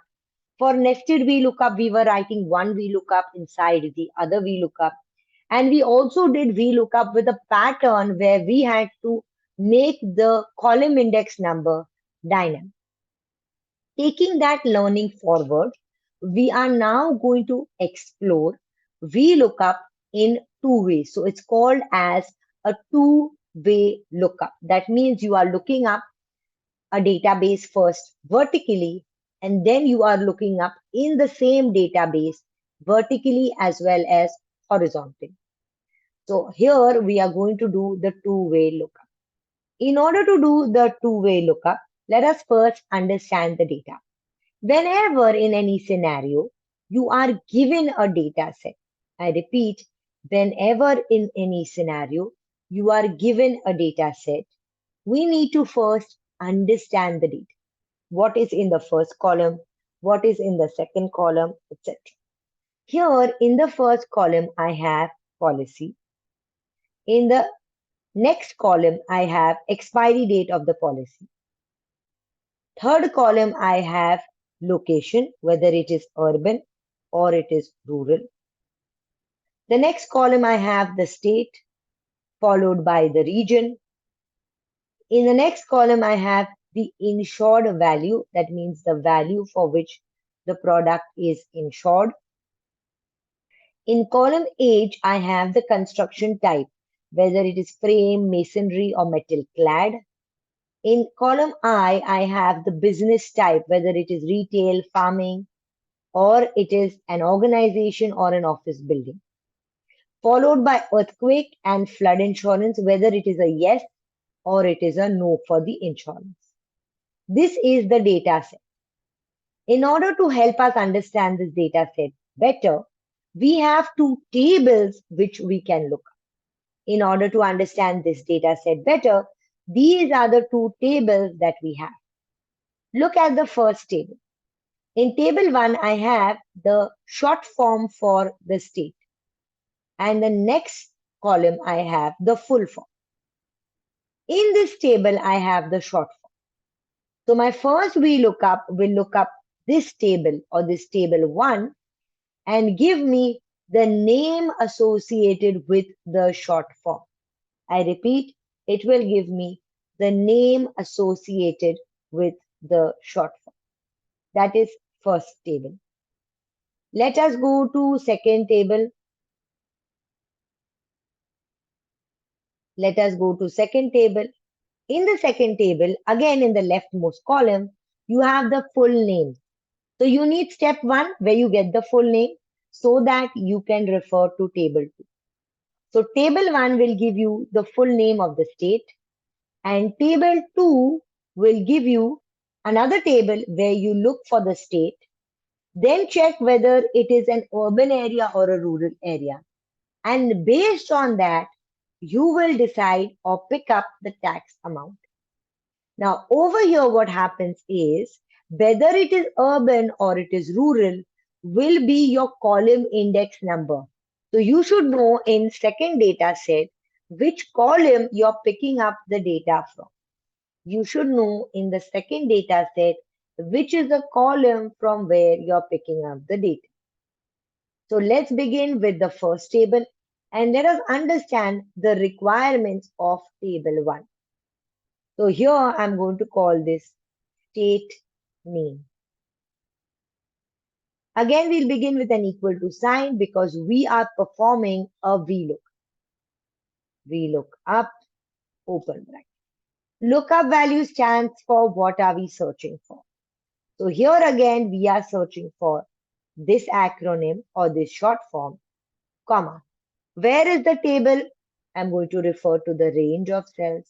For nested VLOOKUP, we were writing one VLOOKUP inside the other VLOOKUP. And we also did VLOOKUP with a pattern where we had to make the column index number dynamic. Taking that learning forward, we are now going to explore VLOOKUP in two ways. So it's called as a two-way lookup. That means you are looking up a database first vertically, and then you are looking up in the same database vertically as well as horizontally. So here we are going to do the two-way lookup. In order to do the two-way lookup, let us first understand the data. Whenever in any scenario you are given a data set, I repeat, whenever in any scenario you are given a data set, we need to first understand the data. What is in the first column, what is in the second column, etc. Here in the first column, I have policy. In the next column, I have expiry date of the policy. Third column, I have location, whether it is urban or it is rural. The next column, I have the state, followed by the region. In the next column, I have the insured value. That means the value for which the product is insured. In column H, I have the construction type, whether it is frame, masonry, or metal clad. In column I have the business type, whether it is retail, farming, or it is an organization or an office building. Followed by earthquake and flood insurance, whether it is a yes or it is a no for the insurance. This is the data set. In order to help us understand this data set better, we have two tables which we can look at. In order to understand this data set better, these are the two tables that we have. Look at the first table. In table 1, I have the short form for the state. and the next column I have the full form. In this table, I have the short form. So my first VLOOKUP will look up this table or this table 1 and give me the name associated with the short form. I repeat, it will give me the name associated with the short form. That is first table. Let us go to second table. Let us go to second table. In the second table, again in the leftmost column, you have the full name. So you need step 1 where you get the full name so that you can refer to table 2. So table 1 will give you the full name of the state, and table 2 will give you another table where you look for the state, then check whether it is an urban area or a rural area. And based on that, you will decide or pick up the tax amount. Now, over here, what happens is whether it is urban or it is rural will be your column index number. So you should know in second data set which column you're picking up the data from. You should know in the second data set which is the column from where you're picking up the data. So let's begin with the first table and let us understand the requirements of table 1. So here I'm going to call this state name. Again, we'll begin with an equal to sign because we are performing a VLOOK. VLOOKUP, open bracket. Lookup value stands for what are we searching for. So here again, we are searching for this acronym or this short form, comma. Where is the table? I'm going to refer to the range of cells.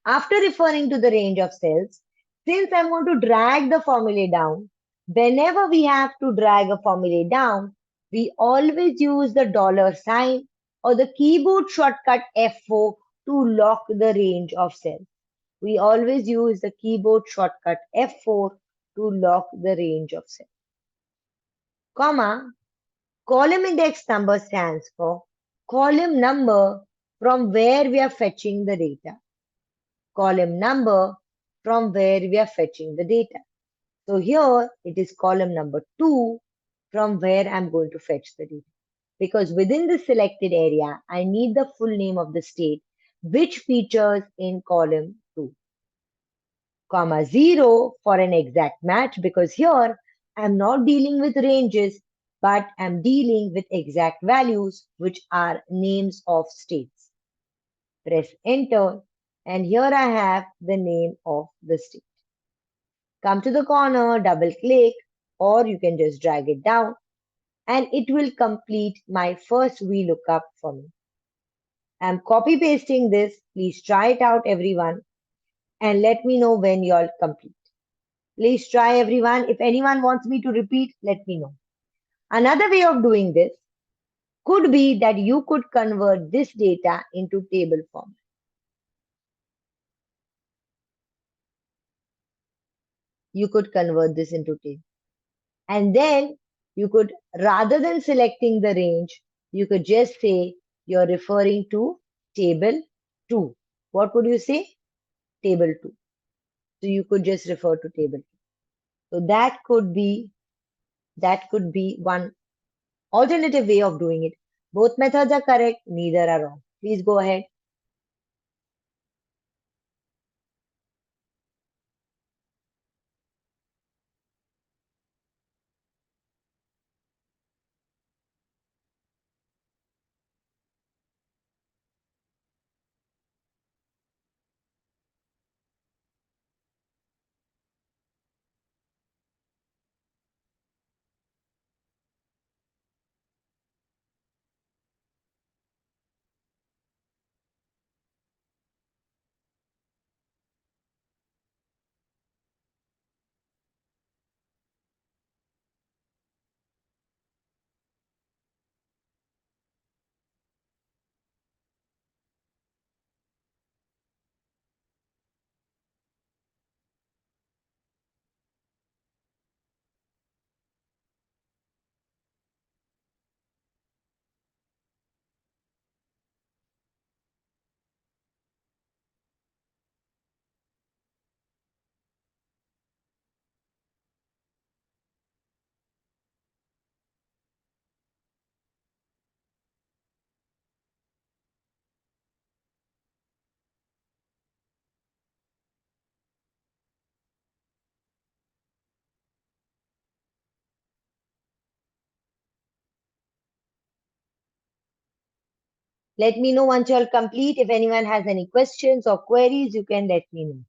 After referring to the range of cells, since I'm going to drag the formulae down, whenever we have to drag a formulae down, we always use the dollar sign or the keyboard shortcut F4 to lock the range of cells. We always use the keyboard shortcut F4 to lock the range of cells. Comma, column index number stands for column number from where we are fetching the data. Column number from where we are fetching the data. So here it is column number 2 from where I'm going to fetch the data. Because within the selected area, I need the full name of the state which features in column 2. Comma 0 for an exact match because here I'm not dealing with ranges but I'm dealing with exact values which are names of states. Press enter and here I have the name of the state. Come to the corner, double click, or you can just drag it down and it will complete my first VLOOKUP for me. I'm copy pasting this. Please try it out, everyone, and let me know when you're complete. Please try, everyone. If anyone wants me to repeat, let me know. Another way of doing this could be that you could convert this data into table format. You could convert this into table. And then you could, rather than selecting the range, you could just say you're referring to table 2. What would you say? Table 2. So you could just refer to table 2. So that could be one alternative way of doing it. Both methods are correct, neither are wrong. Please go ahead. Let me know once you're complete. If anyone has any questions or queries, you can let me know.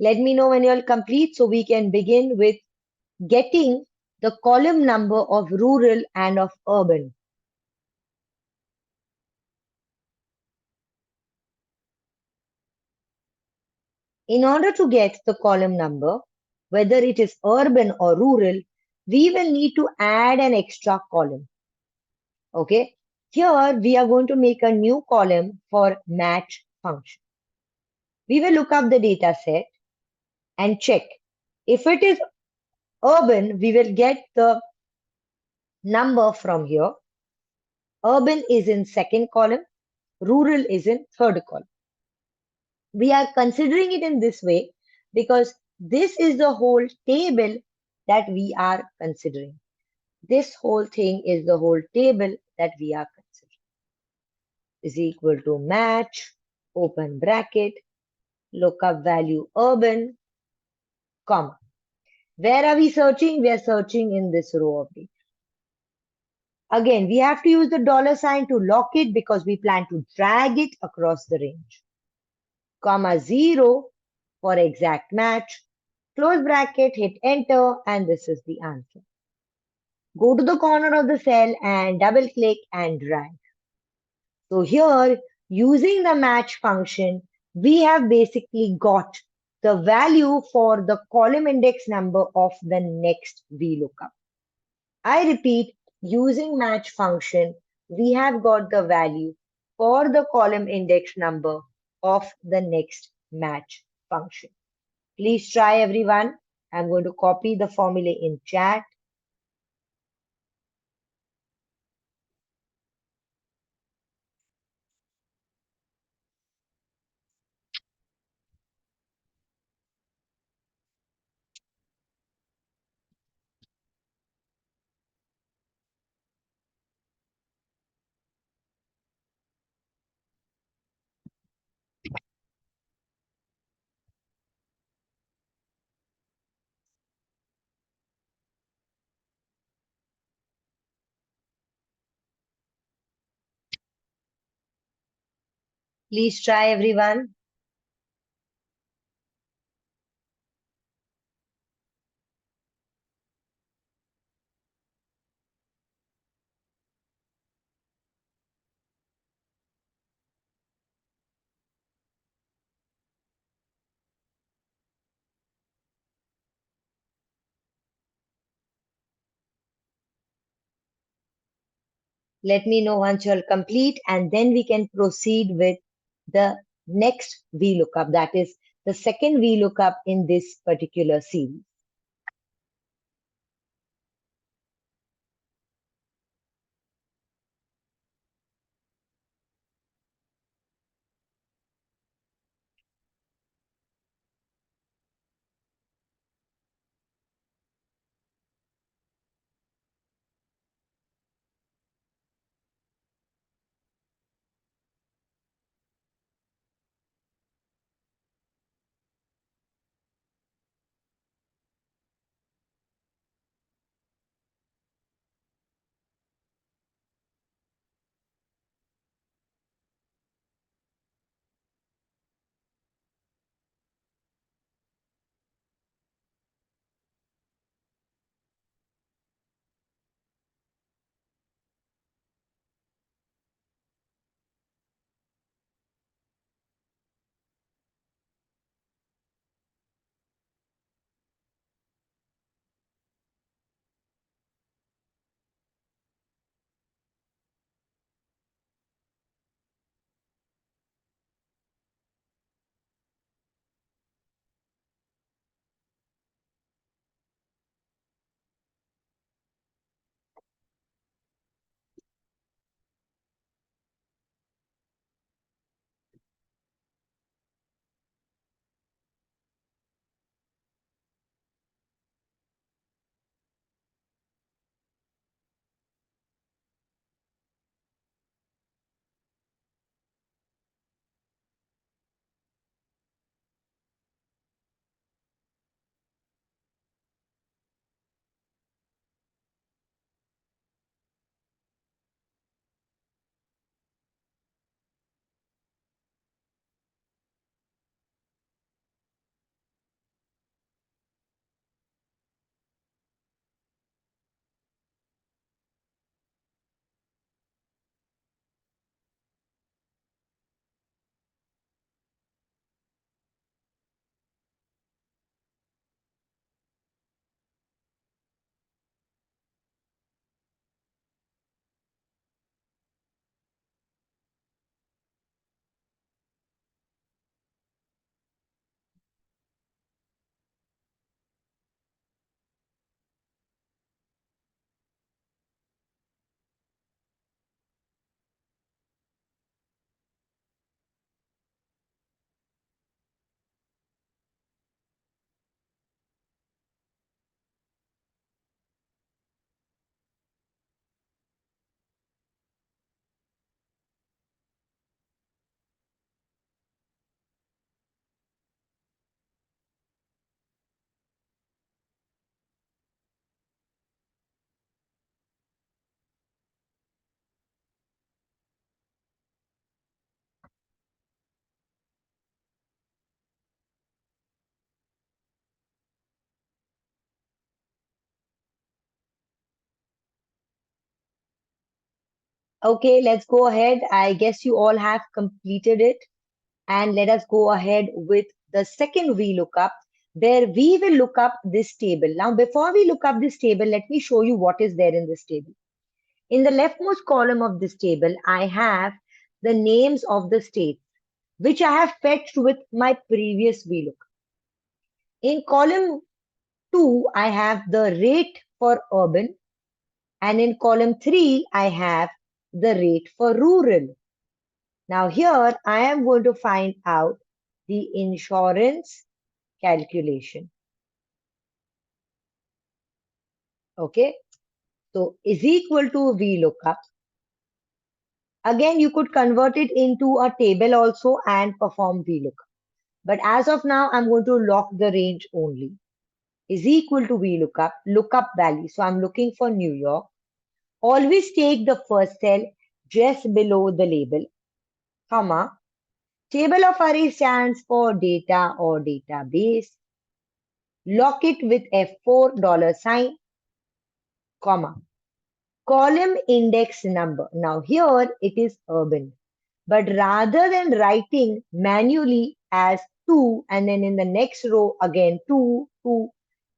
Let me know when you're complete so we can begin with getting the column number of rural and of urban. In order to get the column number, whether it is urban or rural, we will need to add an extra column. Okay. Here we are going to make a new column for match function. We will look up the data set and check. If it is urban, we will get the number from here. Urban is in second column, rural is in third column. We are considering it in this way because this is the whole table that we are considering. This whole thing is the whole table that we are considering. Is equal to match, open bracket, lookup value urban, comma. Where are we searching? We are searching in this row of data. Again, we have to use the dollar sign to lock it because we plan to drag it across the range. Comma 0 for exact match, close bracket, hit enter, and this is the answer. Go to the corner of the cell and double click and drag. So here, using the match function, we have basically got the value for the column index number of the next VLOOKUP. I repeat, using match function, we have got the value for the column index number of the next match function. Please try everyone. I'm going to copy the formula in chat. Please try everyone. Let me know once you're complete, and then we can proceed with the next VLOOKUP, that is the second VLOOKUP in this particular series. Okay, let's go ahead. I guess you all have completed it. And let us go ahead with the second VLOOKUP, where we will look up this table. Now, before we look up this table, let me show you what is there in this table. In the leftmost column of this table, I have the names of the states, which I have fetched with my previous VLOOKUP. In column 2, I have the rate for urban, and in column 3, I have the rate for rural. Now here I am going to find out the insurance calculation. Okay, so is equal to VLOOKUP. Again, you could convert it into a table also and perform VLOOKUP. But as of now, I'm going to lock the range only. Is equal to VLOOKUP, lookup value. So I'm looking for New York. Always take the first cell just below the label, comma. Table of array stands for data or database. Lock it with F4 $sign, comma. Column index number. Now here it is urban. But rather than writing manually as 2 and then in the next row again 2, 2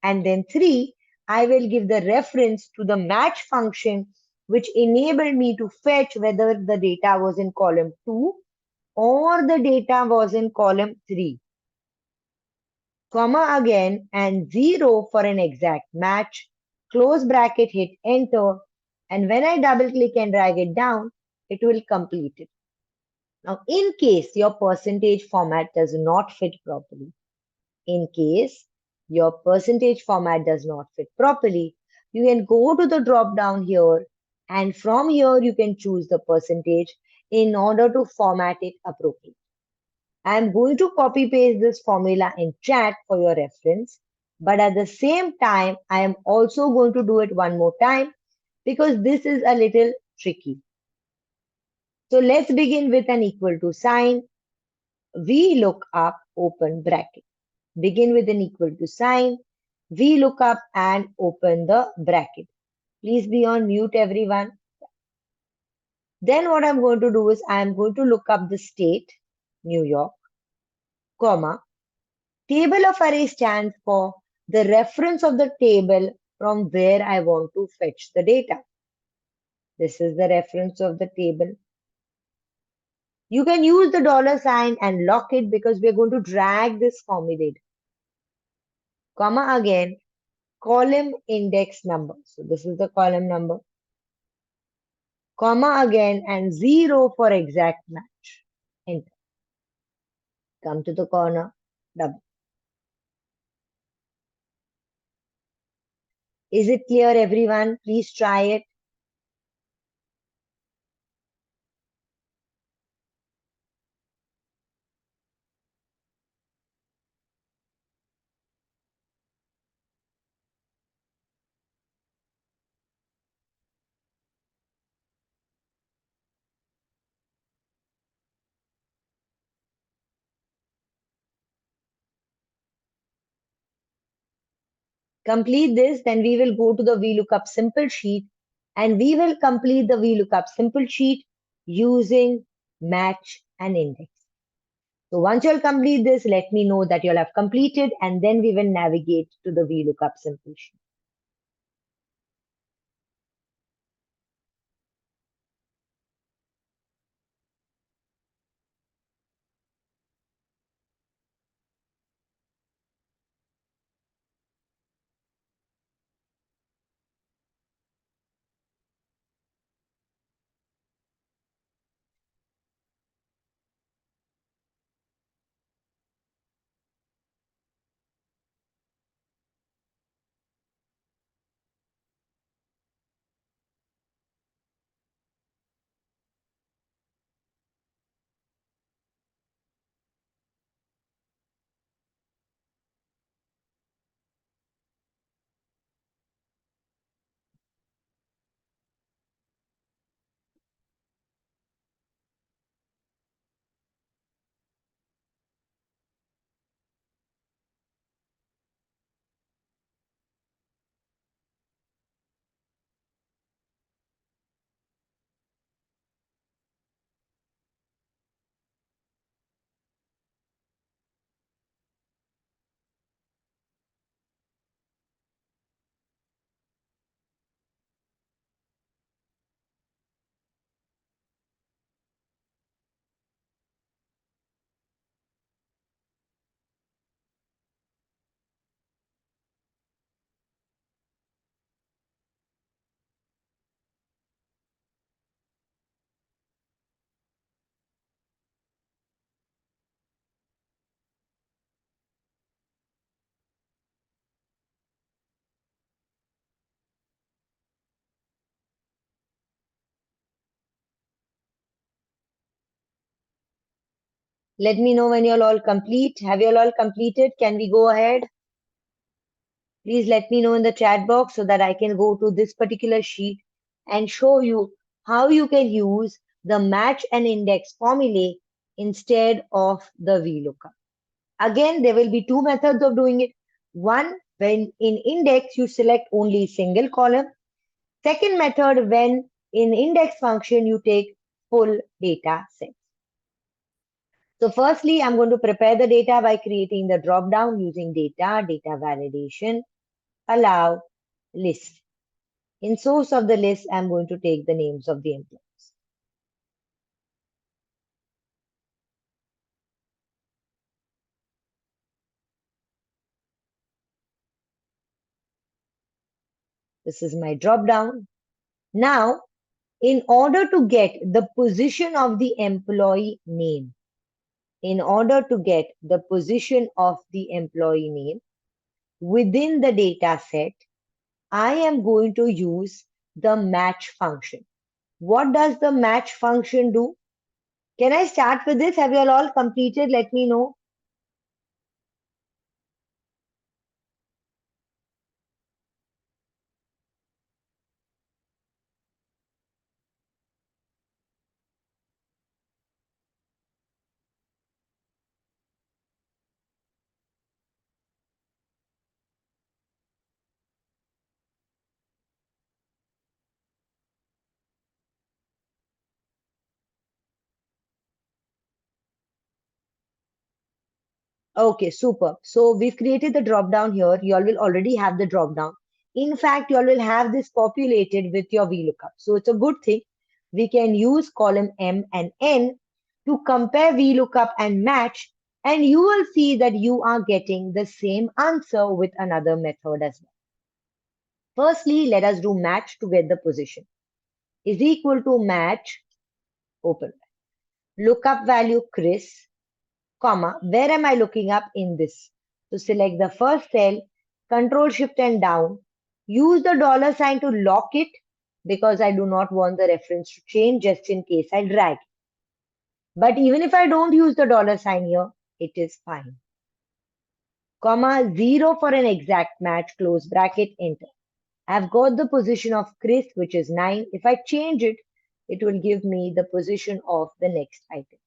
and then 3, I will give the reference to the match function which enabled me to fetch whether the data was in column 2 or the data was in column 3. Comma again and 0 for an exact match. Close bracket, hit enter. And when I double click and drag it down, it will complete it. Now, in case your percentage format does not fit properly, in case your percentage format does not fit properly, you can go to the drop down here, and from here you can choose the percentage in order to format it appropriately. I am going to copy paste this formula in chat for your reference, but at the same time, I am also going to do it one more time because this is a little tricky. So let's begin with an equal to sign. VLOOKUP open bracket. Begin with an equal to sign. VLOOKUP and open the bracket. Please be on mute, everyone. Then what I'm going to do is I'm going to look up the state, New York, comma. Table of array stands for the reference of the table from where I want to fetch the data. This is the reference of the table. You can use the dollar sign and lock it because we're going to drag this formula. Comma again, column index number. So this is the column number. Comma again and 0 for exact match. Enter. Come to the corner, double. Is it clear, everyone? Please try it. Complete this, then we will go to the VLOOKUP simple sheet and we will complete the VLOOKUP simple sheet using match and index. So once you'll complete this, let me know that you'll have completed and then we will navigate to the VLOOKUP simple sheet. Let me know when you're all complete. Have you all completed? Can we go ahead? Please let me know in the chat box so that I can go to this particular sheet and show you how you can use the match and index formulae instead of the VLOOKUP. Again, there will be two methods of doing it. One, when in index, you select only single column. Second method, when in index function, you take full data set. So firstly, I'm going to prepare the data by creating the drop down using data validation, allow, list. In source of the list, I'm going to take the names of the employees. This is my drop down. Now, in order to get the position of the employee name, in order to get the position of the employee name within the data set, I am going to use the match function. What does the match function do? Can I start with this? Have you all completed? Let me know. Okay, super. So we've created the drop down here. You all will already have the drop down. In fact, you all will have this populated with your VLOOKUP. So it's a good thing. We can use column M and N to compare VLOOKUP and match, and you will see that you are getting the same answer with another method as well. Firstly, let us do match to get the position. Is equal to match, open. Lookup value Chris, comma, where am I looking up in this? So select the first cell, Control Shift and down. Use the dollar sign to lock it because I do not want the reference to change just in case I drag. But even if I don't use the dollar sign here, it is fine. Comma 0 for an exact match, close bracket, enter. I've got the position of Chris, which is 9. If I change it, it will give me the position of the next item.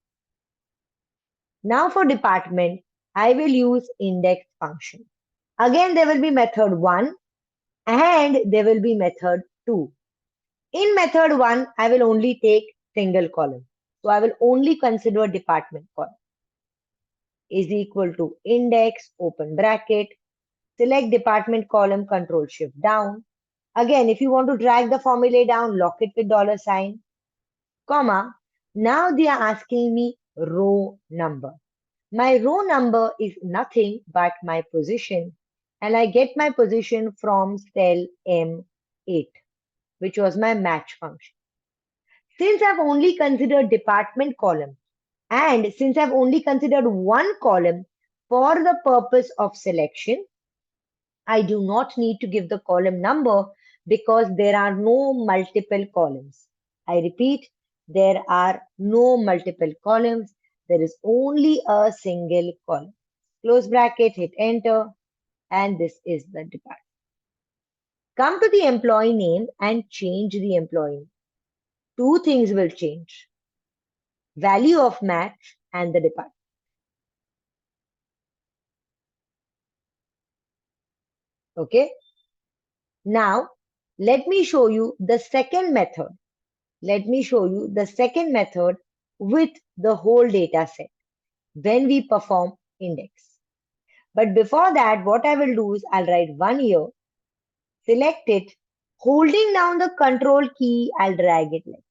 Now for department, I will use index function. Again, there will be method 1 and there will be method 2. In method 1, I will only take single column. So I will only consider department column is equal to index, open bracket, select department column, control shift down. Again, if you want to drag the formula down, lock it with dollar sign, comma. Now they are asking me row number. My row number is nothing but my position, and I get my position from cell M8, which was my match function. Since I've only considered department column, and since I've only considered one column for the purpose of selection, I do not need to give the column number because there are no multiple columns. I repeat, there are no multiple columns. There is only a single column. Close bracket, hit enter, and this is the department. Come to the employee name and change the employee name. Two things will change. Value of match and the department. Okay. Now, let me show you the second method. Let me show you the second method with the whole data set when we perform index. But before that, what I will do is I'll write 1 here, select it, holding down the control key, I'll drag it like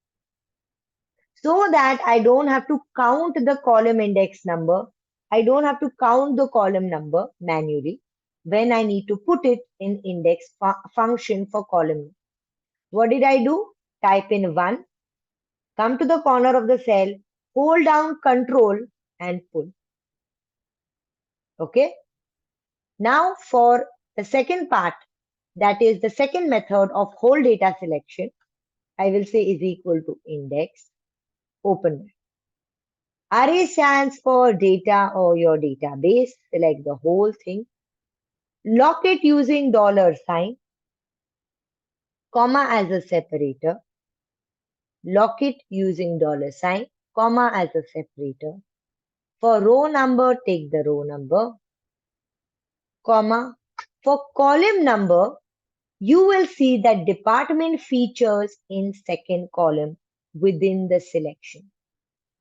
so that I don't have to count the column index number. I don't have to count the column number manually when I need to put it in index function for column. What did I do? Type in 1, come to the corner of the cell, hold down control and pull. Okay. Now for the second part, that is the second method of whole data selection, I will say is equal to index, open. Array stands for data or your database. Select the whole thing. Lock it using dollar sign, comma as a separator. Lock it using dollar sign, comma as a separator. For row number, take the row number, comma. For column number, you will see that department features in second column within the selection.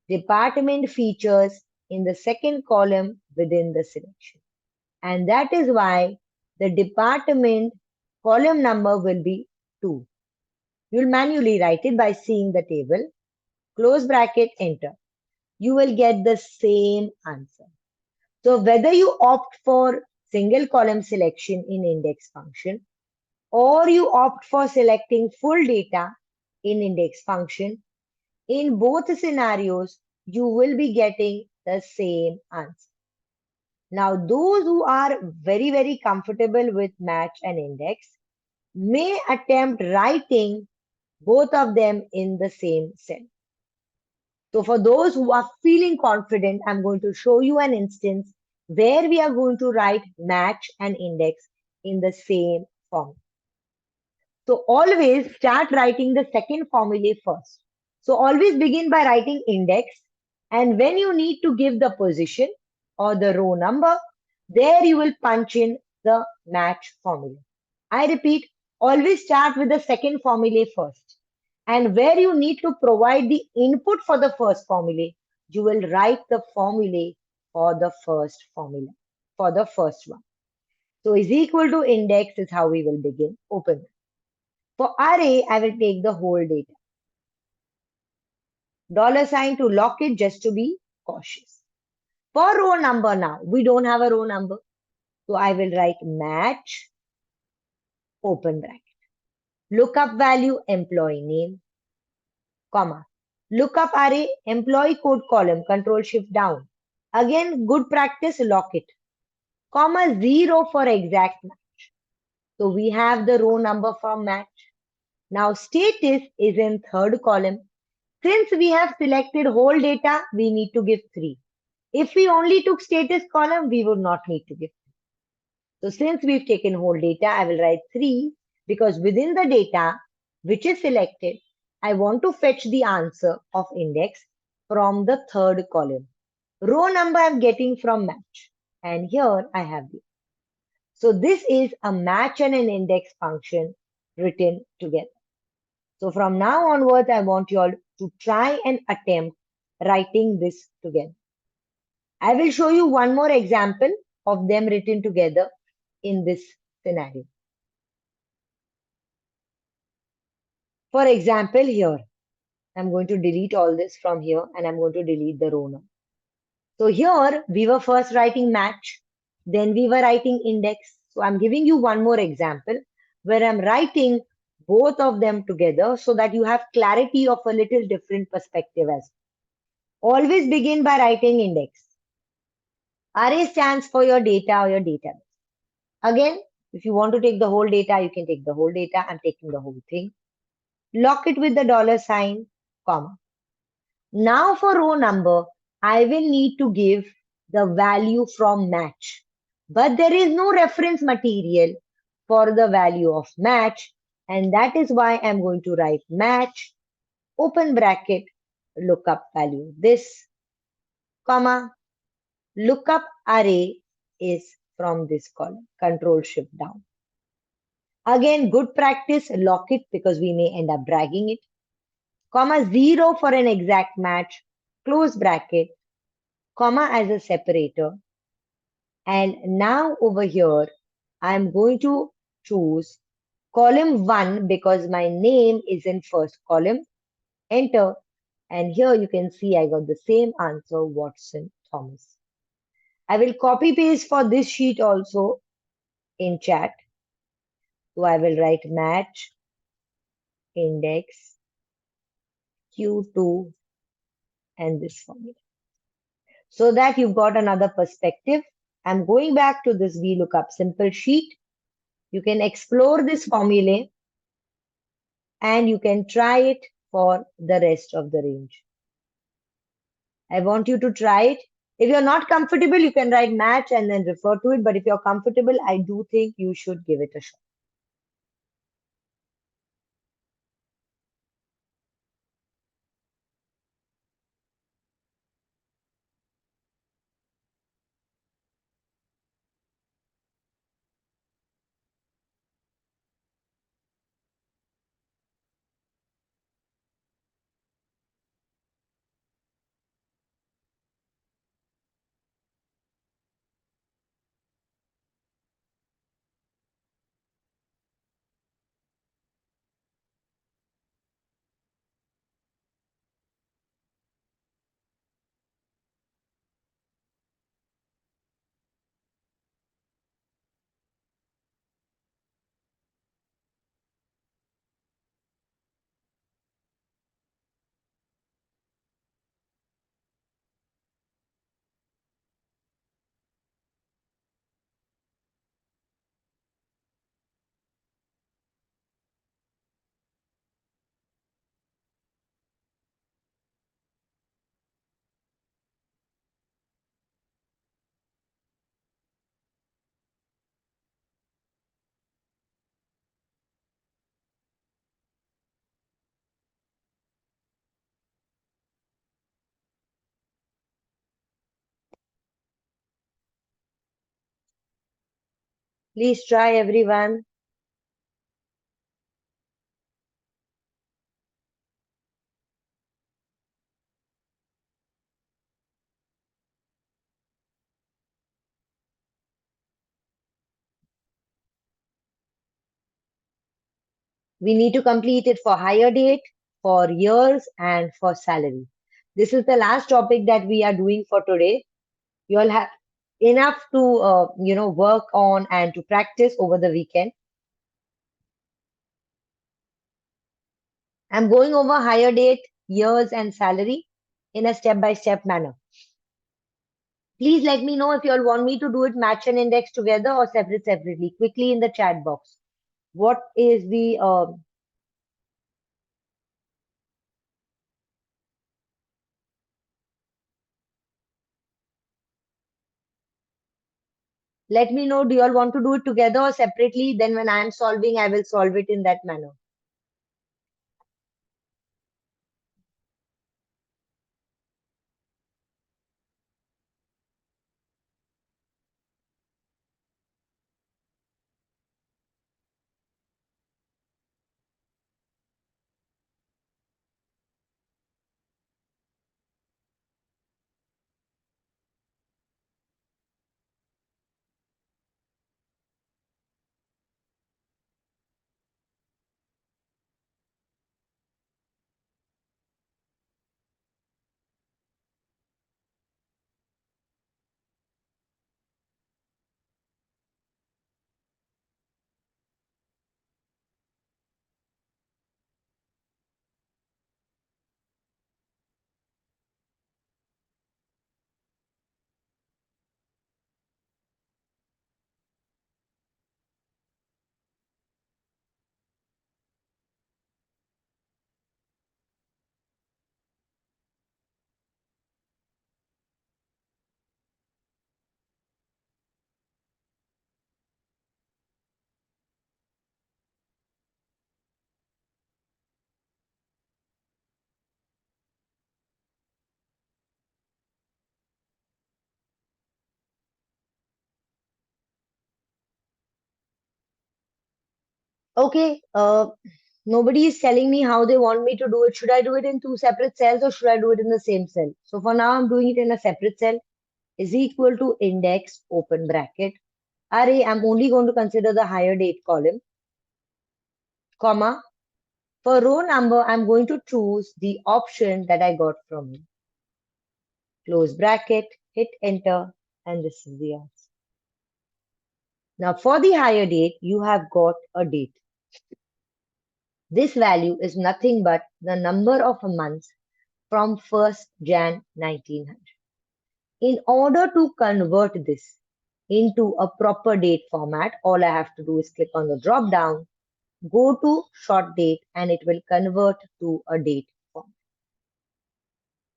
Department features in the second column within the selection. And that is why the department column number will be 2. You'll manually write it by seeing the table, close bracket, enter. You will get the same answer. So whether you opt for single column selection in index function or you opt for selecting full data in index function, in both scenarios, you will be getting the same answer. Now, those who are very comfortable with match and index may attempt writing both of them in the same cell. So for those who are feeling confident, I'm going to show you an instance where we are going to write match and index in the same form. So always start writing the second formulae first. So always begin by writing index, and when you need to give the position or the row number, there you will punch in the match formula. I repeat, always start with the second formulae first. And where you need to provide the input for the first formulae, you will write the formulae for the first formula, for the first one. So is equal to index is how we will begin. Open. For array, I will take the whole data. Dollar sign to lock it just to be cautious. For row number now, we don't have a row number. So I will write match, open bracket. Lookup value, employee name, comma. Lookup array, employee code column, control shift down. Again, good practice, lock it. Comma 0 for exact match. So we have the row number from match. Now status is in third column. Since we have selected whole data, we need to give 3. If we only took status column, we would not need to give 3. So since we've taken whole data, I will write 3 because within the data which is selected, I want to fetch the answer of index from the third column. Row number I'm getting from match. And here I have the. So this is a match and an index function written together. So from now onwards, I want you all to try and attempt writing this together. I will show you one more example of them written together in this scenario. For example, here, I'm going to delete all this from here and I'm going to delete the row number. So here we were first writing match, then we were writing index. So I'm giving you one more example where I'm writing both of them together so that you have clarity of a little different perspective as well. Always begin by writing index. Array stands for your data or your database. Again, if you want to take the whole data, you can take the whole data. I'm taking the whole thing. Lock it with the dollar sign, comma. Now for row number, I will need to give the value from match. But there is no reference material for the value of match. And that is why I'm going to write match, open bracket, lookup value this, comma, lookup array is from this column, control shift down. Again, good practice, lock it because we may end up dragging it, comma 0 for an exact match, close bracket, comma as a separator. And now over here, I'm going to choose column 1 because my name is in first column, enter. And here you can see I got the same answer, Watson Thomas. I will copy paste for this sheet also in chat. So I will write match index Q2 and this formula. So that you've got another perspective. I'm going back to this VLOOKUP simple sheet. You can explore this formula and you can try it for the rest of the range. I want you to try it. If you're not comfortable, you can write match and then refer to it. But if you're comfortable, I do think you should give it a shot. Please try, everyone. We need to complete it for hire date, for years, and for salary. This is the last topic that we are doing for today. You all have enough to work on and to practice over the weekend. I'm going over hire date, years, and salary in a step-by-step manner. Please let me know if you all want me to do it match and index together or separately. Quickly in the chat box. What is the let me know, do you all want to do it together or separately? Then when I am solving, I will solve it in that manner. Okay, nobody is telling me how they want me to do it. Should I do it in two separate cells or should I do it in the same cell? So for now, I'm doing it in a separate cell. Is equal to index, open bracket. Array, I'm only going to consider the higher date column, comma. For row number, I'm going to choose the option that I got from you. Close bracket, hit enter, and this is the answer. Now for the higher date, you have got a date. This value is nothing but the number of months from 1st Jan 1900. In order to convert this into a proper date format, all I have to do is click on the drop down, go to short date, and it will convert to a date format.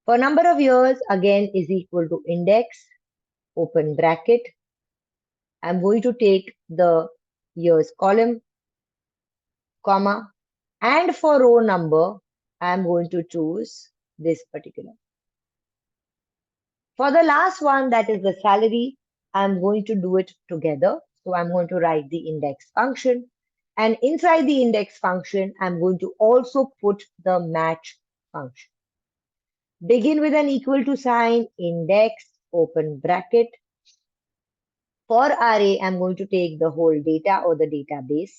For number of years, again is equal to index, open bracket. I'm going to take the years column, comma, and for row number, I'm going to choose this particular. For the last one, that is the salary, I'm going to do it together. So I'm going to write the index function. And inside the index function, I'm going to also put the match function. Begin with an equal to sign, index, open bracket. For array, I'm going to take the whole data or the database.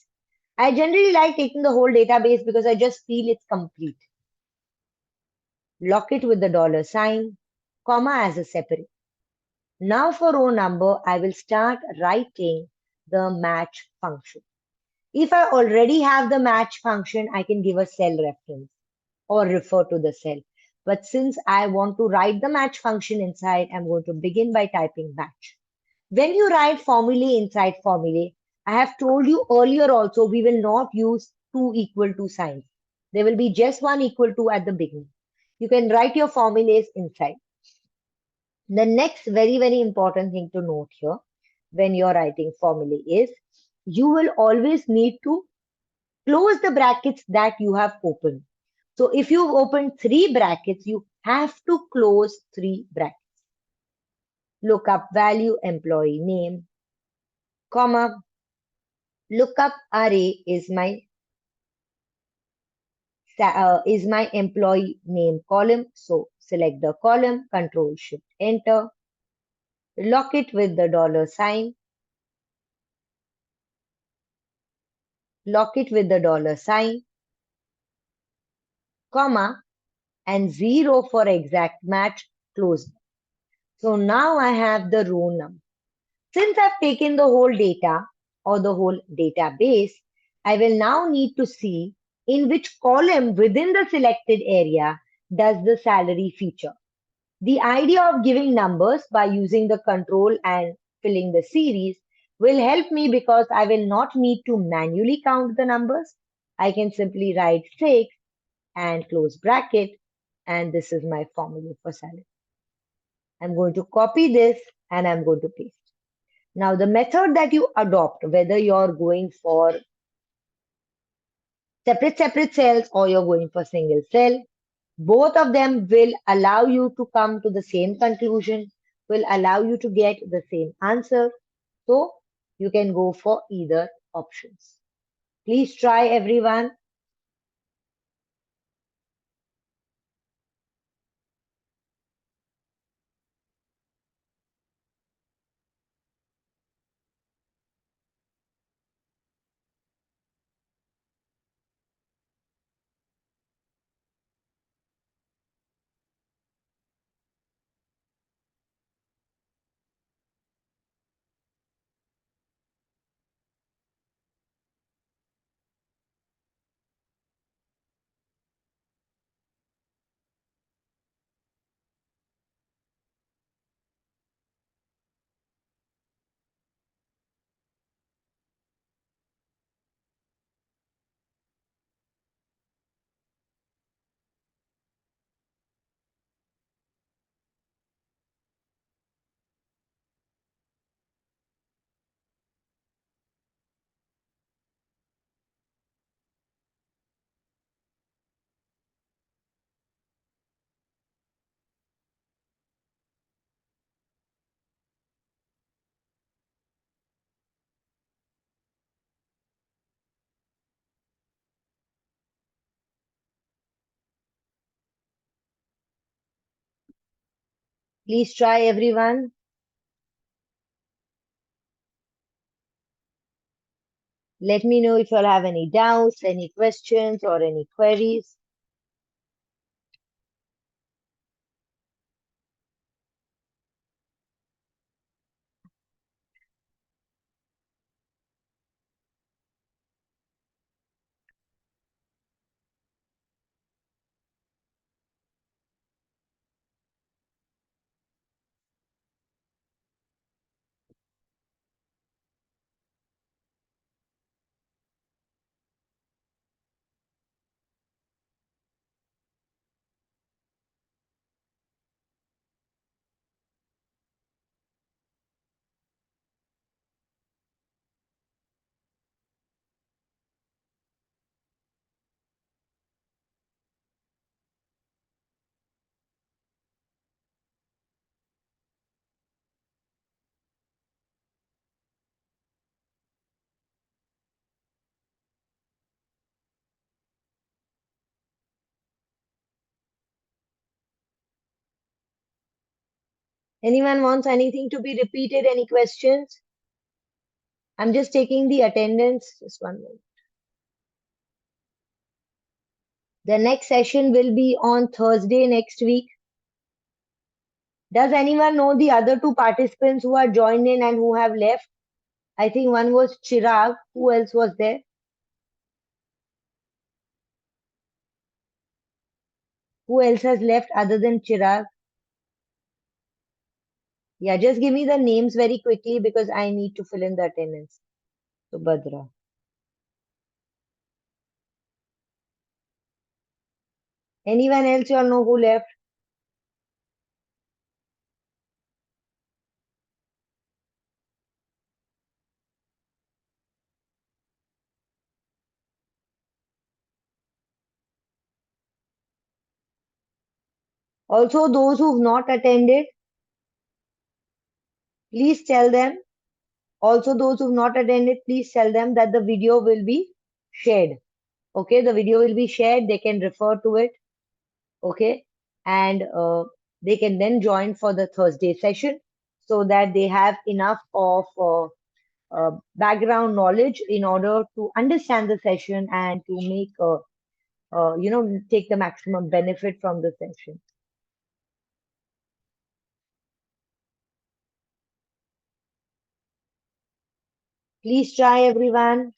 I generally like taking the whole database because I just feel it's complete. Lock it with the dollar sign, comma as a separate. Now for row number, I will start writing the match function. If I already have the match function, I can give a cell reference or refer to the cell. But since I want to write the match function inside, I'm going to begin by typing match. When you write formulae inside formulae, I have told you earlier also, we will not use two equal to signs. There will be just one equal to at the beginning. You can write your formulas inside. The next very, very important thing to note here when you're writing formulae is you will always need to close the brackets that you have opened. So if you've opened three brackets, you have to close three brackets. Lookup value, employee name, comma. Lookup array is my employee name column. So select the column, Control Shift Enter, lock it with the dollar sign, lock it with the dollar sign, comma, and 0 for exact match, close. So now I have the row number. Since I've taken the whole data or the whole database, I will now need to see in which column within the selected area does the salary feature. The idea of giving numbers by using the control and filling the series will help me because I will not need to manually count the numbers. I can simply write 6 and close bracket, and this is my formula for salary. I'm going to copy this and I'm going to paste. Now, the method that you adopt, whether you're going for separate cells or you're going for single cell, both of them will allow you to come to the same conclusion, will allow you to get the same answer. So you can go for either options. Please try, everyone. Please try, everyone. Let me know if you all have any doubts, any questions, or any queries. Anyone wants anything to be repeated? Any questions? I'm just taking the attendance. Just one minute. The next session will be on Thursday next week. Does anyone know the other two participants who are joined in and who have left? I think one was Chirag. Who else was there? Who else has left other than Chirag? Yeah, just give me the names very quickly because I need to fill in the attendance. Subhadra. Anyone else you all know who left? Also, those who've not attended, please tell them. Also, those who've not attended, please tell them that the video will be shared. Okay, the video will be shared. They can refer to it. Okay, and they can then join for the Thursday session so that they have enough of background knowledge in order to understand the session and to make take the maximum benefit from the session. Please try, everyone.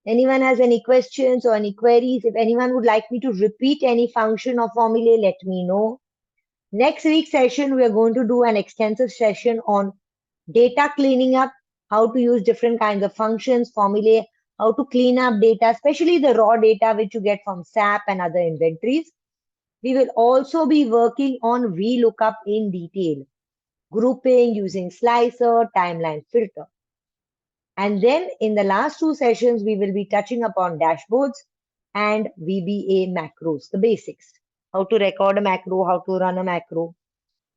Anyone has any questions or any queries? If anyone would like me to repeat any function or formulae, let me know. Next week's session, we are going to do an extensive session on data cleaning up, how to use different kinds of functions, formulae, how to clean up data, especially the raw data which you get from SAP and other inventories. We will also be working on VLOOKUP in detail, grouping using slicer, timeline filter. And then in the last two sessions, we will be touching upon dashboards and VBA macros, the basics, how to record a macro, how to run a macro,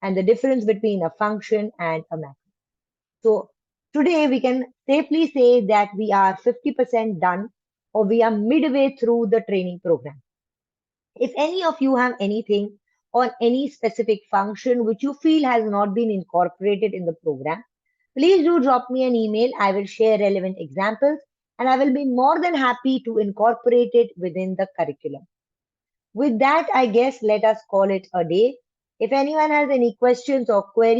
and the difference between a function and a macro. So today we can safely say that we are 50% done or we are midway through the training program. If any of you have anything or any specific function which you feel has not been incorporated in the program, please do drop me an email. I will share relevant examples and I will be more than happy to incorporate it within the curriculum. With that, I guess let us call it a day. If anyone has any questions or queries,